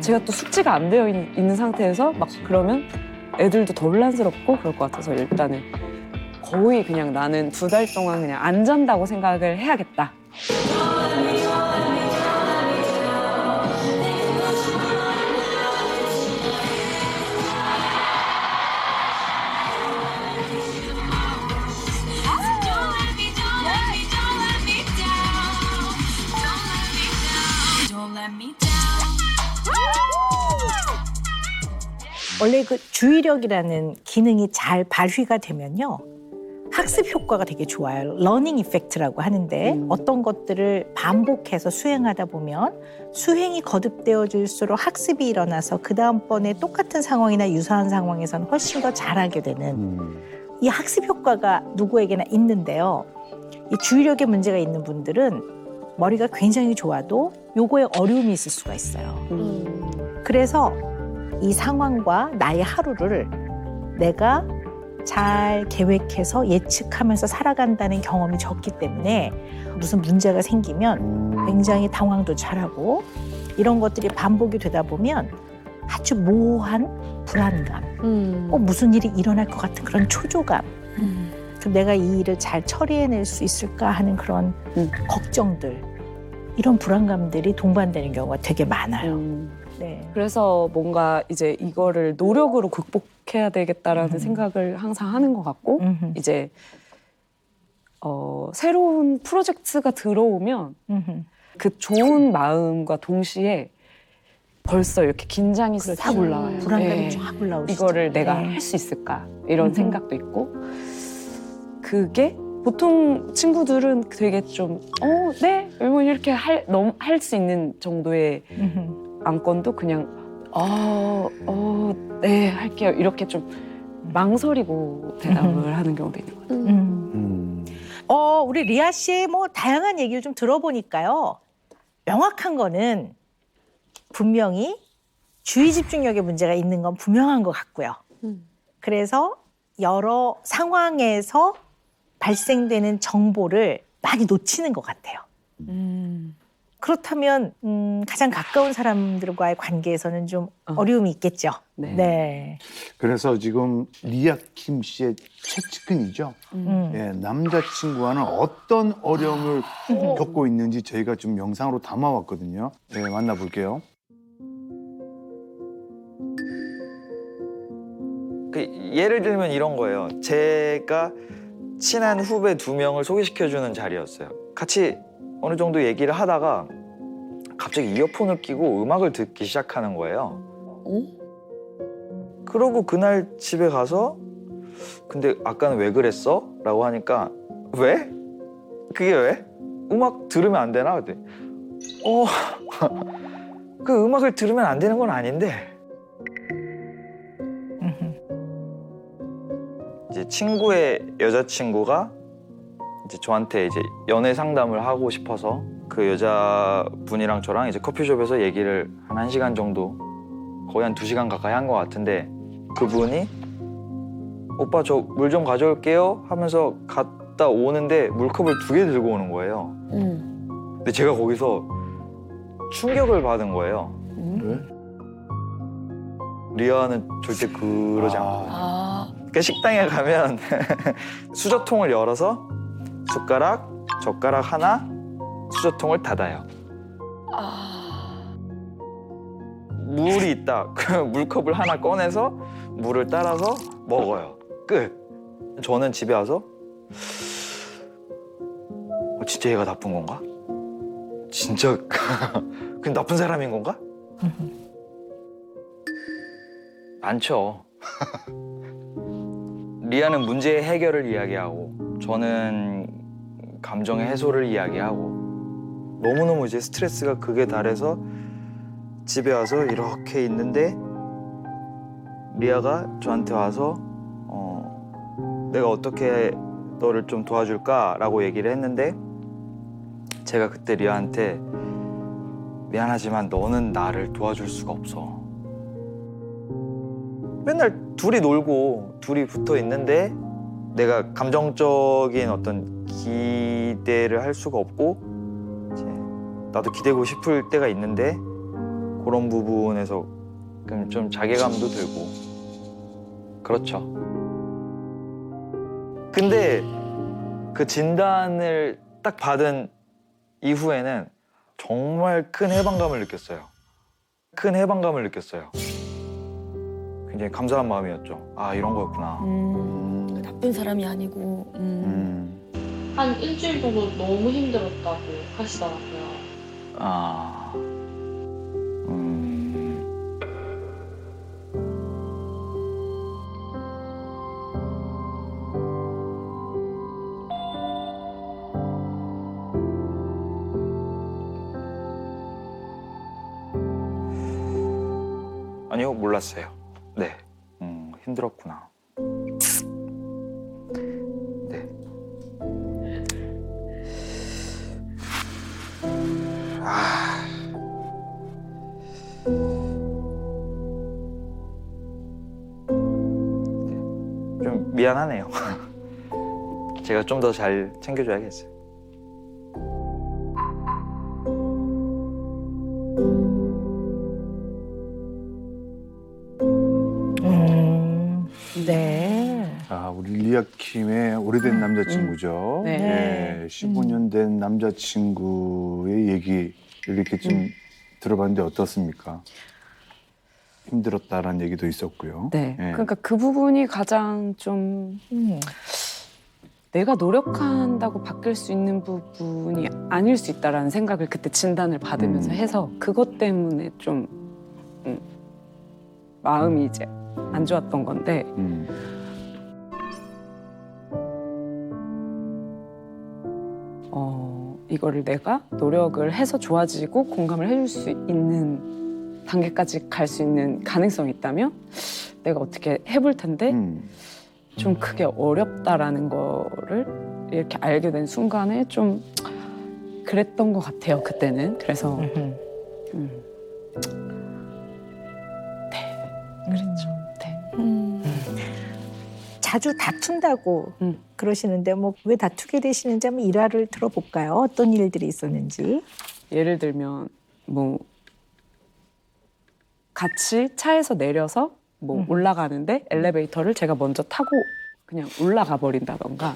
제가 또 숙지가 안 되어 있는 상태에서 막 그러면 애들도 더 혼란스럽고 그럴 것 같아서 일단은 거의 그냥 나는 2달 동안 그냥 안 잔다고 생각을 해야겠다. 원래 그 주의력이라는 기능이 잘 발휘가 되면요. 학습 효과가 되게 좋아요. 러닝 이펙트라고 하는데 어떤 것들을 반복해서 수행하다 보면 수행이 거듭되어질수록 학습이 일어나서 그 다음번에 똑같은 상황이나 유사한 상황에서는 훨씬 더 잘하게 되는 이 학습 효과가 누구에게나 있는데요. 이 주의력에 문제가 있는 분들은 머리가 굉장히 좋아도 요거에 어려움이 있을 수가 있어요. 그래서 이 상황과 나의 하루를 내가 잘 계획해서 예측하면서 살아간다는 경험이 적기 때문에 무슨 문제가 생기면 굉장히 당황도 잘하고 이런 것들이 반복이 되다 보면 아주 모호한 불안감, 무슨 일이 일어날 것 같은 그런 초조감, 내가 이 일을 잘 처리해낼 수 있을까 하는 그런 걱정들, 이런 불안감들이 동반되는 경우가 되게 많아요. 네. 그래서 뭔가 이제 이거를 노력으로 극복해야 되겠다라는 생각을 항상 하는 것 같고 이제 새로운 프로젝트가 들어오면 그 좋은 마음과 동시에 벌써 이렇게 긴장이 싹 올라와요. 불안감이 네. 쫙 올라오시죠. 이거를 내가 할 수 있을까 이런 생각도 있고 그게 보통 친구들은 되게 좀 네? 뭐 이렇게 할 수 있는 정도의 안건도 그냥 네 할게요 이렇게 좀 망설이고 대답을 하는 경우도 있는 것 같아요. 우리 리아 씨의 뭐 다양한 얘기를 좀 들어보니까요. 명확한 거는 분명히 주의 집중력에 문제가 있는 건 분명한 것 같고요. 그래서 여러 상황에서 발생되는 정보를 많이 놓치는 것 같아요. 그렇다면 가장 가까운 사람들과의 관계에서는 좀 어려움이 있겠죠. 네. 네. 그래서 지금 리아킴 씨의 최측근이죠. 예, 남자친구와는 어떤 어려움을 겪고 있는지 저희가 좀 영상으로 담아왔거든요. 네, 만나볼게요. 예를 들면 이런 거예요. 제가 친한 후배 2명을 소개시켜주는 자리였어요. 같이 어느 정도 얘기를 하다가 갑자기 이어폰을 끼고 음악을 듣기 시작하는 거예요. 그러고 그날 집에 가서 근데 아까는 왜 그랬어? 라고 하니까 왜? 그게 왜? 음악 들으면 안 되나? 그때 그 음악을 들으면 안 되는 건 아닌데 이제 친구의 여자친구가 이제 저한테 이제 연애 상담을 하고 싶어서 그 여자분이랑 저랑 이제 커피숍에서 얘기를 한 1시간 정도 거의 한 2시간 가까이 한 것 같은데 그분이 오빠 저 물 좀 가져올게요 하면서 갔다 오는데 물컵을 2개 들고 오는 거예요. 근데 제가 거기서 충격을 받은 거예요. 리아는 절대 그러지 않거든요. 그러니까 식당에 가면 수저통을 열어서 숟가락, 젓가락 하나, 수저통을 닫아요. 물이 있다. 그 물컵을 하나 꺼내서 물을 따라서 먹어요. 끝. 저는 집에 와서 진짜 얘가 나쁜 건가? 진짜 그냥 나쁜 사람인 건가? 많죠. 리아는 문제의 해결을 이야기하고 저는 감정의 해소를 이야기하고 너무너무 이제 스트레스가 극에 달해서 집에 와서 이렇게 있는데 리아가 저한테 와서 내가 어떻게 너를 좀 도와줄까라고 얘기를 했는데 제가 그때 리아한테 미안하지만 너는 나를 도와줄 수가 없어. 맨날 둘이 놀고 둘이 붙어 있는데 내가 감정적인 어떤 기대를 할 수가 없고 이제 나도 기대고 싶을 때가 있는데 그런 부분에서 좀 자괴감도 들고 그렇죠. 근데 그 진단을 딱 받은 이후에는 정말 큰 해방감을 느꼈어요. 큰 해방감을 느꼈어요. 굉장히 감사한 마음이었죠. 아 이런 거였구나. 나쁜 사람이 아니고. 한 일주일 정도 너무 힘들었다고 하시더라고요. 아니요, 몰랐어요. 네. 힘들었구나. 네. 아. 좀 미안하네요. 제가 좀 더 잘 챙겨줘야겠어요. 네. 아, 우리 리아킴의 오래된 남자친구죠. 네. 네, 15년 된 남자친구의 얘기 이렇게 좀 들어봤는데 어떻습니까? 힘들었다라는 얘기도 있었고요. 네. 예. 그러니까 그 부분이 가장 좀 내가 노력한다고 바뀔 수 있는 부분이 아닐 수 있다라는 생각을 그때 진단을 받으면서 해서 그것 때문에 좀 마음이 이제 안 좋았던 건데 이거를 내가 노력을 해서 좋아지고 공감을 해줄 수 있는 단계까지 갈 수 있는 가능성이 있다면 내가 어떻게 해볼 텐데 좀 크게 어렵다라는 거를 이렇게 알게 된 순간에 좀 그랬던 것 같아요, 그때는. 그래서 네, 그랬죠. 네. 자주 다툰다고 그러시는데 뭐 왜 다투게 되시는지 한번 일화를 들어볼까요? 어떤 일들이 있었는지. 예를 들면 뭐 같이 차에서 내려서 뭐 올라가는데 엘리베이터를 제가 먼저 타고 그냥 올라가 버린다던가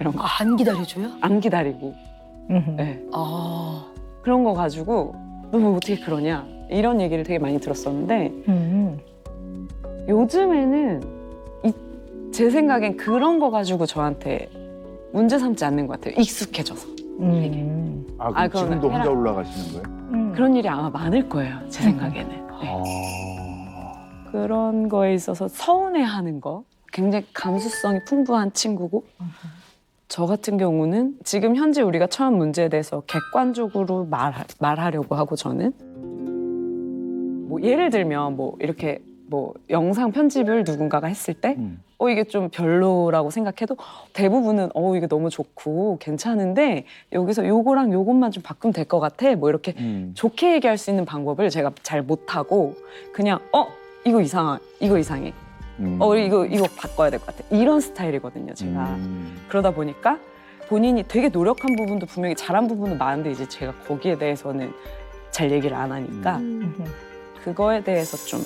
이런 거. 안 기다려줘요? 안 기다리고. 네. 그런 거 가지고 너 뭐 어떻게 그러냐 이런 얘기를 되게 많이 들었었는데 요즘에는 제 생각엔 그런 거 가지고 저한테 문제 삼지 않는 것 같아요. 익숙해져서. 아, 그럼 아, 그거는 지금도 혼자 해라. 올라가시는 거예요? 그런 일이 아마 많을 거예요. 제 생각에는. 네. 그런 거에 있어서 서운해하는 거. 굉장히 감수성이 풍부한 친구고 저 같은 경우는 지금 현재 우리가 처한 문제에 대해서 객관적으로 말하려고 하고 저는 뭐 예를 들면 뭐 이렇게 뭐 영상 편집을 누군가가 했을 때 이게 좀 별로라고 생각해도 대부분은 이게 너무 좋고 괜찮은데 여기서 요거랑 요것만 좀 바꾸면 될 것 같아 뭐 이렇게 좋게 얘기할 수 있는 방법을 제가 잘 못하고 그냥 이거 이상해 우리 이거 바꿔야 될 것 같아 이런 스타일이거든요 제가 그러다 보니까 본인이 되게 노력한 부분도 분명히 잘한 부분은 많은데 이제 제가 거기에 대해서는 잘 얘기를 안 하니까 그거에 대해서 좀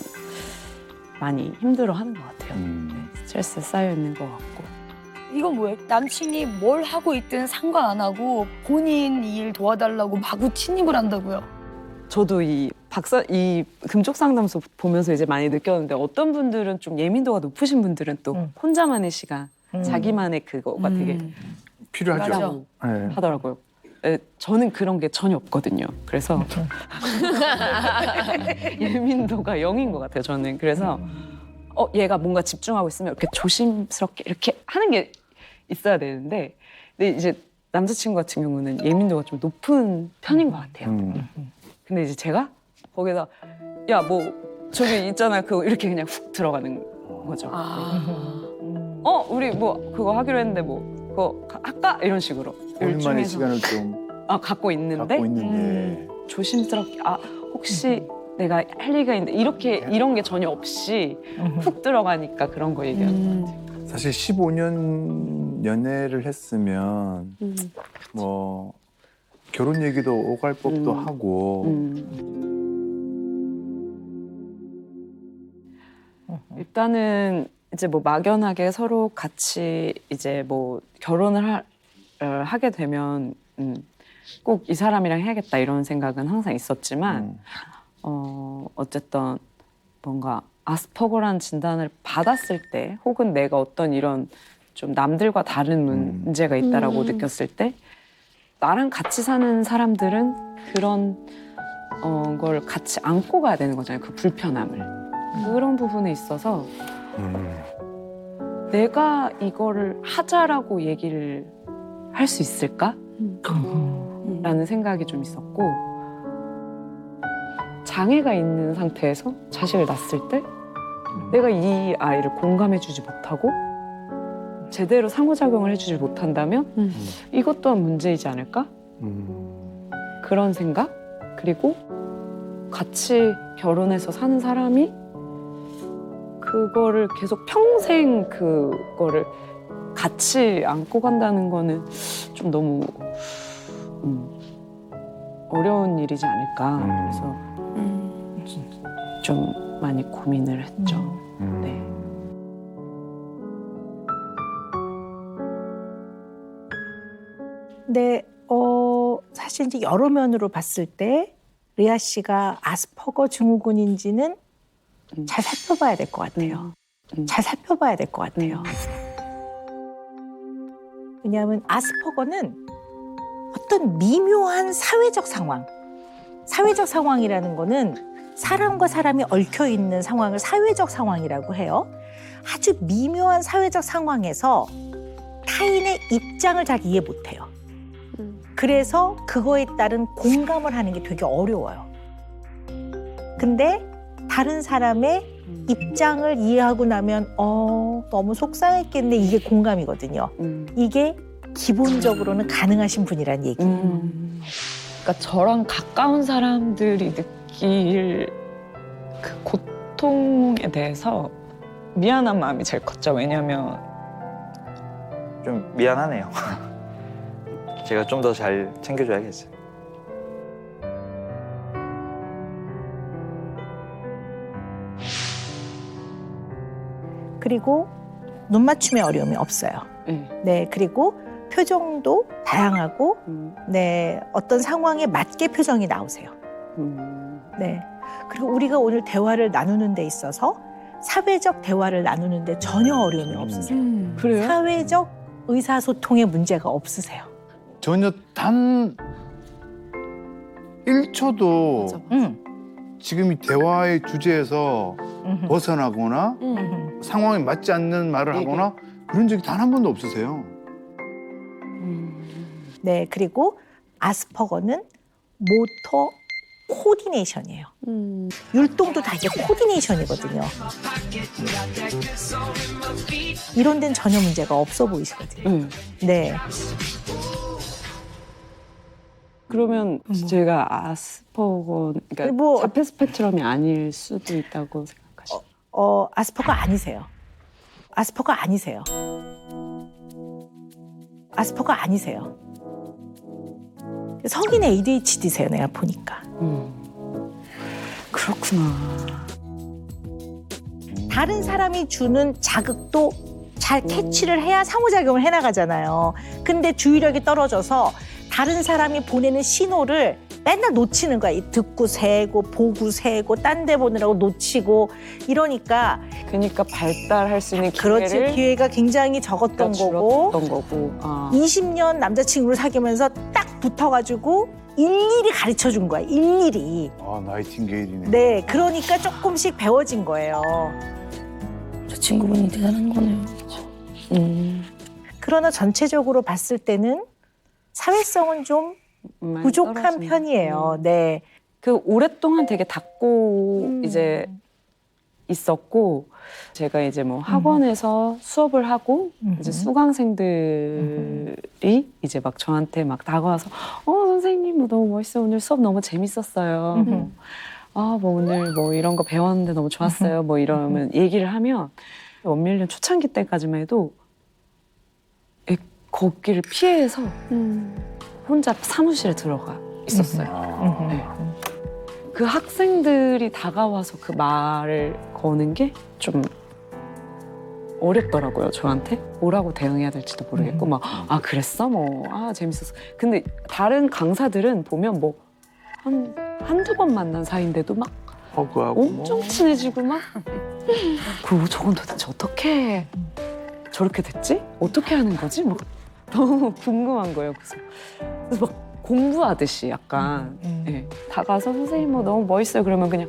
많이 힘들어하는 것 같아요. 네, 스트레스 쌓여 있는 것 같고. 이건 뭐예요? 남친이 뭘 하고 있든 상관 안 하고 본인 일 도와달라고 마구 침입을 한다고요? 저도 이 금쪽 상담소 보면서 이제 많이 느꼈는데 어떤 분들은 좀 예민도가 높으신 분들은 또 혼자만의 시간, 자기만의 그거가 되게 필요하죠. 네. 하더라고요. 네, 저는 그런 게 전혀 없거든요. 그래서 예민도가 0인 것 같아요. 저는 그래서 얘가 뭔가 집중하고 있으면 이렇게 조심스럽게 이렇게 하는 게 있어야 되는데, 근데 이제 남자친구 같은 경우는 예민도가 좀 높은 편인 것 같아요. 근데 이제 제가 거기다 야 뭐 저기 있잖아 그거 이렇게 그냥 훅 들어가는 거죠. 우리 뭐 그거 하기로 했는데 뭐 그거 할까 이런 식으로. 본인만의 시간을 좀 갖고 있는데 조심스럽게 혹시 내가 할 얘기가 있는데 이런 게 전혀 없이 훅 들어가니까 그런 거 얘기하는 것 같아요. 사실 15년 연애를 했으면 뭐 결혼 얘기도 오갈 법도 하고 일단은 이제 뭐 막연하게 서로 같이 이제 뭐 결혼을 하게 되면 꼭 이 사람이랑 해야겠다 이런 생각은 항상 있었지만 어쨌든 뭔가 아스퍼거라는 진단을 받았을 때 혹은 내가 어떤 이런 좀 남들과 다른 문제가 있다라고 느꼈을 때 나랑 같이 사는 사람들은 그런 걸 같이 안고 가야 되는 거잖아요. 그 불편함을. 그런 부분에 있어서 내가 이거를 하자라고 얘기를 할 수 있을까? 라는 생각이 좀 있었고 장애가 있는 상태에서 자식을 낳았을 때 내가 이 아이를 공감해주지 못하고 제대로 상호작용을 해주지 못한다면 이것 또한 문제이지 않을까? 그런 생각? 그리고 같이 결혼해서 사는 사람이 그거를 계속 평생 그거를 같이 안고 간다는 거는 좀 너무 어려운 일이지 않을까. 그래서 좀 많이 고민을 했죠. 네. 근데 사실 이제 여러 면으로 봤을 때 리아 씨가 아스퍼거 증후군인지는 잘 살펴봐야 될 것 같아요. 잘 살펴봐야 될 것 같아요. 왜냐하면 아스퍼거는 어떤 미묘한 사회적 상황이라는 거는 사람과 사람이 얽혀 있는 상황을 사회적 상황이라고 해요. 아주 미묘한 사회적 상황에서 타인의 입장을 잘 이해 못해요. 그래서 그거에 따른 공감을 하는 게 되게 어려워요. 근데 다른 사람의 입장을 이해하고 나면 너무 속상했겠네, 이게 공감이거든요. 이게 기본적으로는 가능하신 분이란 얘기예요. 그러니까 저랑 가까운 사람들이 느낄 그 고통에 대해서 미안한 마음이 제일 컸죠. 왜냐면 좀 미안하네요. 제가 좀 더 잘 챙겨줘야겠어요. 그리고 눈 맞춤에 어려움이 없어요. 네, 그리고 표정도 다양하고, 네, 어떤 상황에 맞게 표정이 나오세요. 네, 그리고 우리가 오늘 대화를 나누는 데 있어서 사회적 대화를 나누는데 전혀 어려움이 없으세요. 그래요? 사회적 의사소통에 문제가 없으세요. 전혀 단 1초도 지금 이 대화의 주제에서 벗어나거나 상황에 맞지 않는 말을 하거나 그런 적이 단 한 번도 없으세요. 네, 그리고 아스퍼거는 모터 코디네이션이에요. 율동도 다 이게 코디네이션이거든요. 이런 데는 전혀 문제가 없어 보이시거든요. 네. 그러면 제가 아스퍼거, 그러니까 뭐- 자폐 스펙트럼이 아닐 수도 있다고 생각하시나요? 아스퍼거 아니세요. 아스퍼거 아니세요. 아스퍼거 아니세요. 성인 ADHD세요, 내가 보니까. 그렇구나. 다른 사람이 주는 자극도 잘 캐치를 해야 상호작용을 해나가잖아요. 근데 주의력이 떨어져서 다른 사람이 보내는 신호를 맨날 놓치는 거야. 듣고 새고 보고 새고 딴 데 보느라고 놓치고 이러니까 그러니까 발달할 수 있는 그렇지, 기회를 기회가 굉장히 적었던 거고 줄었던 거고. 20년 남자친구를 사귀면서 딱 붙어가지고 일일이 가르쳐 준 거야. 일일이. 아, 나이팅게일이네. 네, 그러니까 조금씩 배워진 거예요. 저 친구분이 대단한 거네요. 그러나 전체적으로 봤을 때는 사회성은 좀 많이 부족한 떨어지네. 편이에요. 네. 그 오랫동안 되게 닫고 이제 있었고 제가 이제 뭐 학원에서 수업을 하고 이제 수강생들이 이제 막 저한테 막 다가와서 선생님 뭐 너무 멋있어요. 오늘 수업 너무 재밌었어요. 뭐 오늘 뭐 이런 거 배웠는데 너무 좋았어요. 뭐 이러면 얘기를 하면 원밀련 초창기 때까지만 해도 거기를 피해서 혼자 사무실에 들어가 있었어요. 네. 그 학생들이 다가와서 그 말을 거는 게 좀 어렵더라고요, 저한테. 뭐라고 대응해야 될지도 모르겠고, 막, 그랬어? 재밌었어. 근데 다른 강사들은 보면 뭐, 한두 번 만난 사이인데도 막 허그하고 엄청 친해지고 막, 그리고 저건 도대체 어떻게 저렇게 됐지? 어떻게 하는 거지? 막 너무 궁금한 거예요. 그래서 막 공부하듯이 약간 네. 다가서 선생님 뭐 너무 멋있어요. 그러면 그냥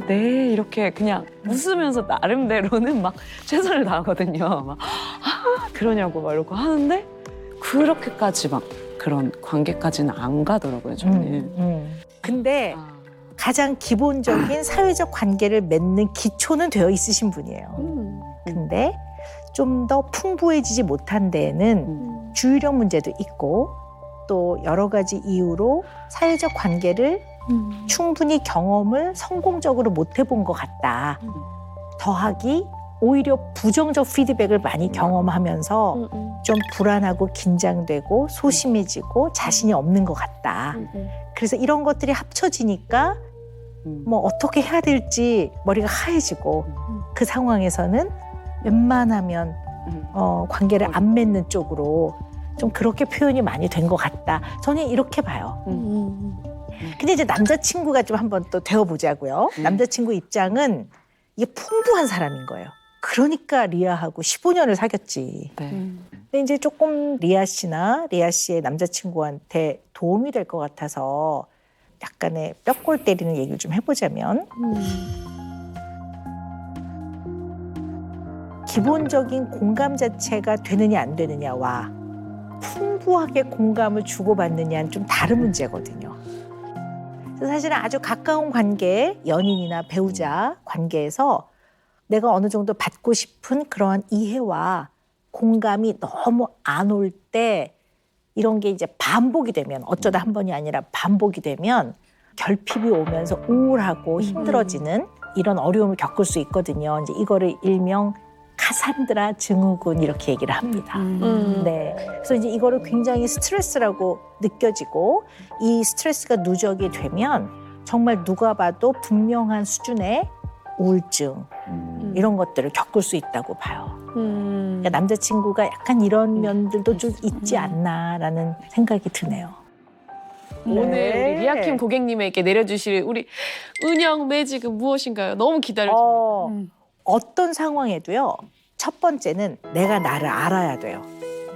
네 이렇게 그냥 웃으면서 나름대로는 막 최선을 다하거든요. 막 그러냐고 막 이러고 하는데 그렇게까지 막 그런 관계까지는 안 가더라고요. 저는. 근데 가장 기본적인 사회적 관계를 맺는 기초는 되어 있으신 분이에요. 근데 좀 더 풍부해지지 못한 데에는 주의력 문제도 있고 또 여러 가지 이유로 사회적 관계를 충분히 경험을 성공적으로 못 해본 것 같다. 더하기 오히려 부정적 피드백을 많이 경험하면서 좀 불안하고 긴장되고 소심해지고 자신이 없는 것 같다. 그래서 이런 것들이 합쳐지니까 뭐 어떻게 해야 될지 머리가 하얘지고 그 상황에서는 웬만하면 관계를 안 맺는 쪽으로 좀 그렇게 표현이 많이 된 것 같다. 저는 이렇게 봐요. 근데 이제 남자친구가 좀 한번 또 되어보자고요. 남자친구 입장은 이게 풍부한 사람인 거예요. 그러니까 리아하고 15년을 사귀었지. 근데 이제 조금 리아 씨나 리아 씨의 남자친구한테 도움이 될 것 같아서 약간의 뼈골 때리는 얘기를 좀 해보자면 기본적인 공감 자체가 되느냐 안 되느냐와 풍부하게 공감을 주고받느냐는 좀 다른 문제거든요. 그래서 사실은 아주 가까운 관계, 연인이나 배우자 관계에서 내가 어느 정도 받고 싶은 그러한 이해와 공감이 너무 안 올 때 이런 게 이제 반복이 되면 어쩌다 한 번이 아니라 반복이 되면 결핍이 오면서 우울하고 힘들어지는 이런 어려움을 겪을 수 있거든요. 이제 이거를 일명 카산드라 증후군 이렇게 얘기를 합니다. 네. 그래서 이제 이거를 굉장히 스트레스라고 느껴지고 이 스트레스가 누적이 되면 정말 누가 봐도 분명한 수준의 우울증 이런 것들을 겪을 수 있다고 봐요. 그러니까 남자친구가 약간 이런 면들도 좀 있지 않나라는 생각이 드네요. 오늘 우리 리아킴 고객님에게 내려주실 우리 은영 매직은 무엇인가요? 너무 기다려집니다. 어떤 상황에도요. 첫 번째는 내가 나를 알아야 돼요.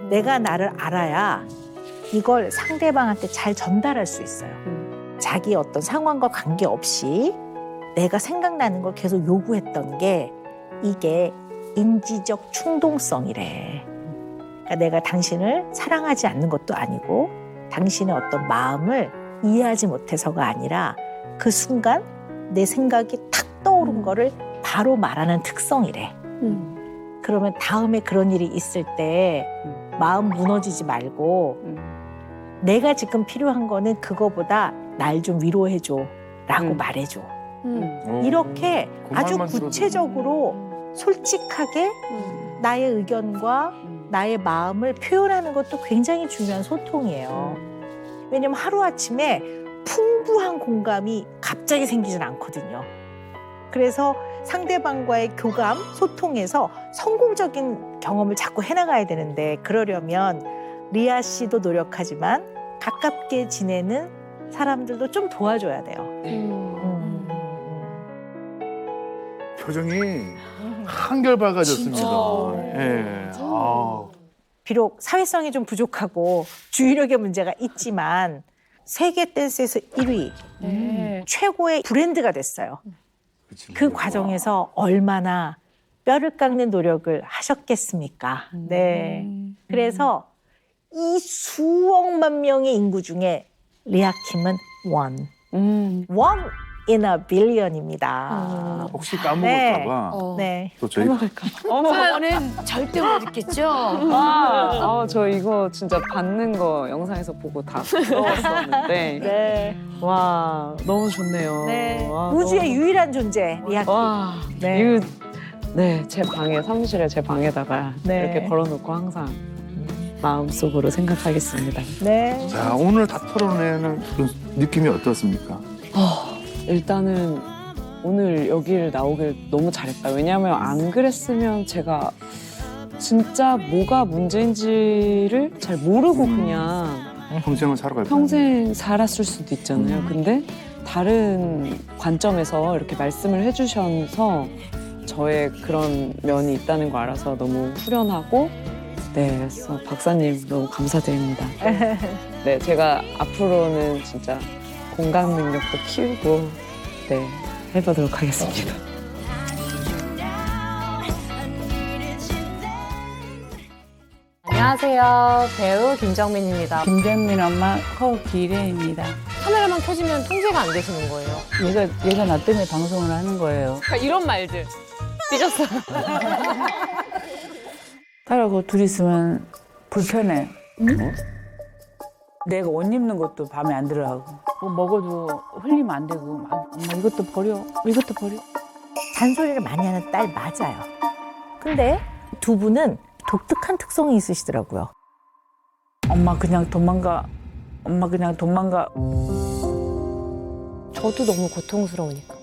내가 나를 알아야 이걸 상대방한테 잘 전달할 수 있어요. 자기 어떤 상황과 관계없이 내가 생각나는 걸 계속 요구했던 게 이게 인지적 충동성이래. 그러니까 내가 당신을 사랑하지 않는 것도 아니고 당신의 어떤 마음을 이해하지 못해서가 아니라 그 순간 내 생각이 탁 떠오른 거를 바로 말하는 특성이래. 그러면 다음에 그런 일이 있을 때 마음 무너지지 말고 내가 지금 필요한 거는 그거보다 날 좀 위로해줘 라고 말해줘. 이렇게 아주 구체적으로 솔직하게 나의 의견과 나의 마음을 표현하는 것도 굉장히 중요한 소통이에요. 왜냐면 하루아침에 풍부한 공감이 갑자기 생기진 않거든요. 그래서 상대방과의 교감, 소통에서 성공적인 경험을 자꾸 해나가야 되는데 그러려면 리아 씨도 노력하지만 가깝게 지내는 사람들도 좀 도와줘야 돼요. 표정이 한결밝아졌습니다. 예. 비록 사회성이 좀 부족하고 주의력의 문제가 있지만 세계 댄스에서 1위, 최고의 브랜드가 됐어요. 그 과정에서 얼마나 뼈를 깎는 노력을 하셨겠습니까? 네. 그래서 이 수억만 명의 인구 중에 리아킴은 one in a billion입니다. 혹시 까먹을까봐. 네. 또 저희 저는 절대 못 듣겠죠. 저 이거 진짜 받는 거 영상에서 보고 다 부러웠었는데. 네. 와, 너무 좋네요. 네. 와, 우주의 너무... 유일한 존재, 리아킴. 와, 네. 이거, 네, 제 방에, 사무실에 제 방에다가 네. 이렇게 걸어놓고 항상 마음속으로 생각하겠습니다. 네. 자, 오늘 다 털어내는 그 느낌이 어떻습니까? 일단은 오늘 여기를 나오길 너무 잘했다. 왜냐하면 안 그랬으면 제가 진짜 뭐가 문제인지를 잘 모르고 그냥 평생을 살아갈 평생 살았을 수도 있잖아요. 근데 다른 관점에서 이렇게 말씀을 해주셔서 저의 그런 면이 있다는 거 알아서 너무 후련하고 네, 그래서 박사님 너무 감사드립니다. 네, 제가 앞으로는 진짜 공감 능력도 키우고 네, 해보도록 하겠습니다. 안녕하세요. 배우 김정민입니다. 김정민 엄마 허기래입니다. 카메라만 켜지면 통제가 안 되시는 거예요. 얘가 나 때문에 방송을 하는 거예요. 그러니까 이런 말들. 삐졌어. 딸하고 둘이 있으면 불편해. 내가 옷 입는 것도 밤에 안 들어가고 뭐 먹어도 흘리면 안 되고 막, 엄마 이것도 버려 이것도 버려. 잔소리를 많이 하는 딸 맞아요. 근데 두 분은 독특한 특성이 있으시더라고요. 엄마 그냥 도망가. 엄마 그냥 도망가. 저도 너무 고통스러우니까.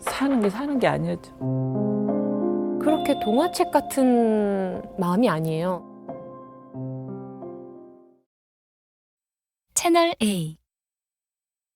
사는 게 아니었죠. 그렇게 동화책 같은 마음이 아니에요. 채널 A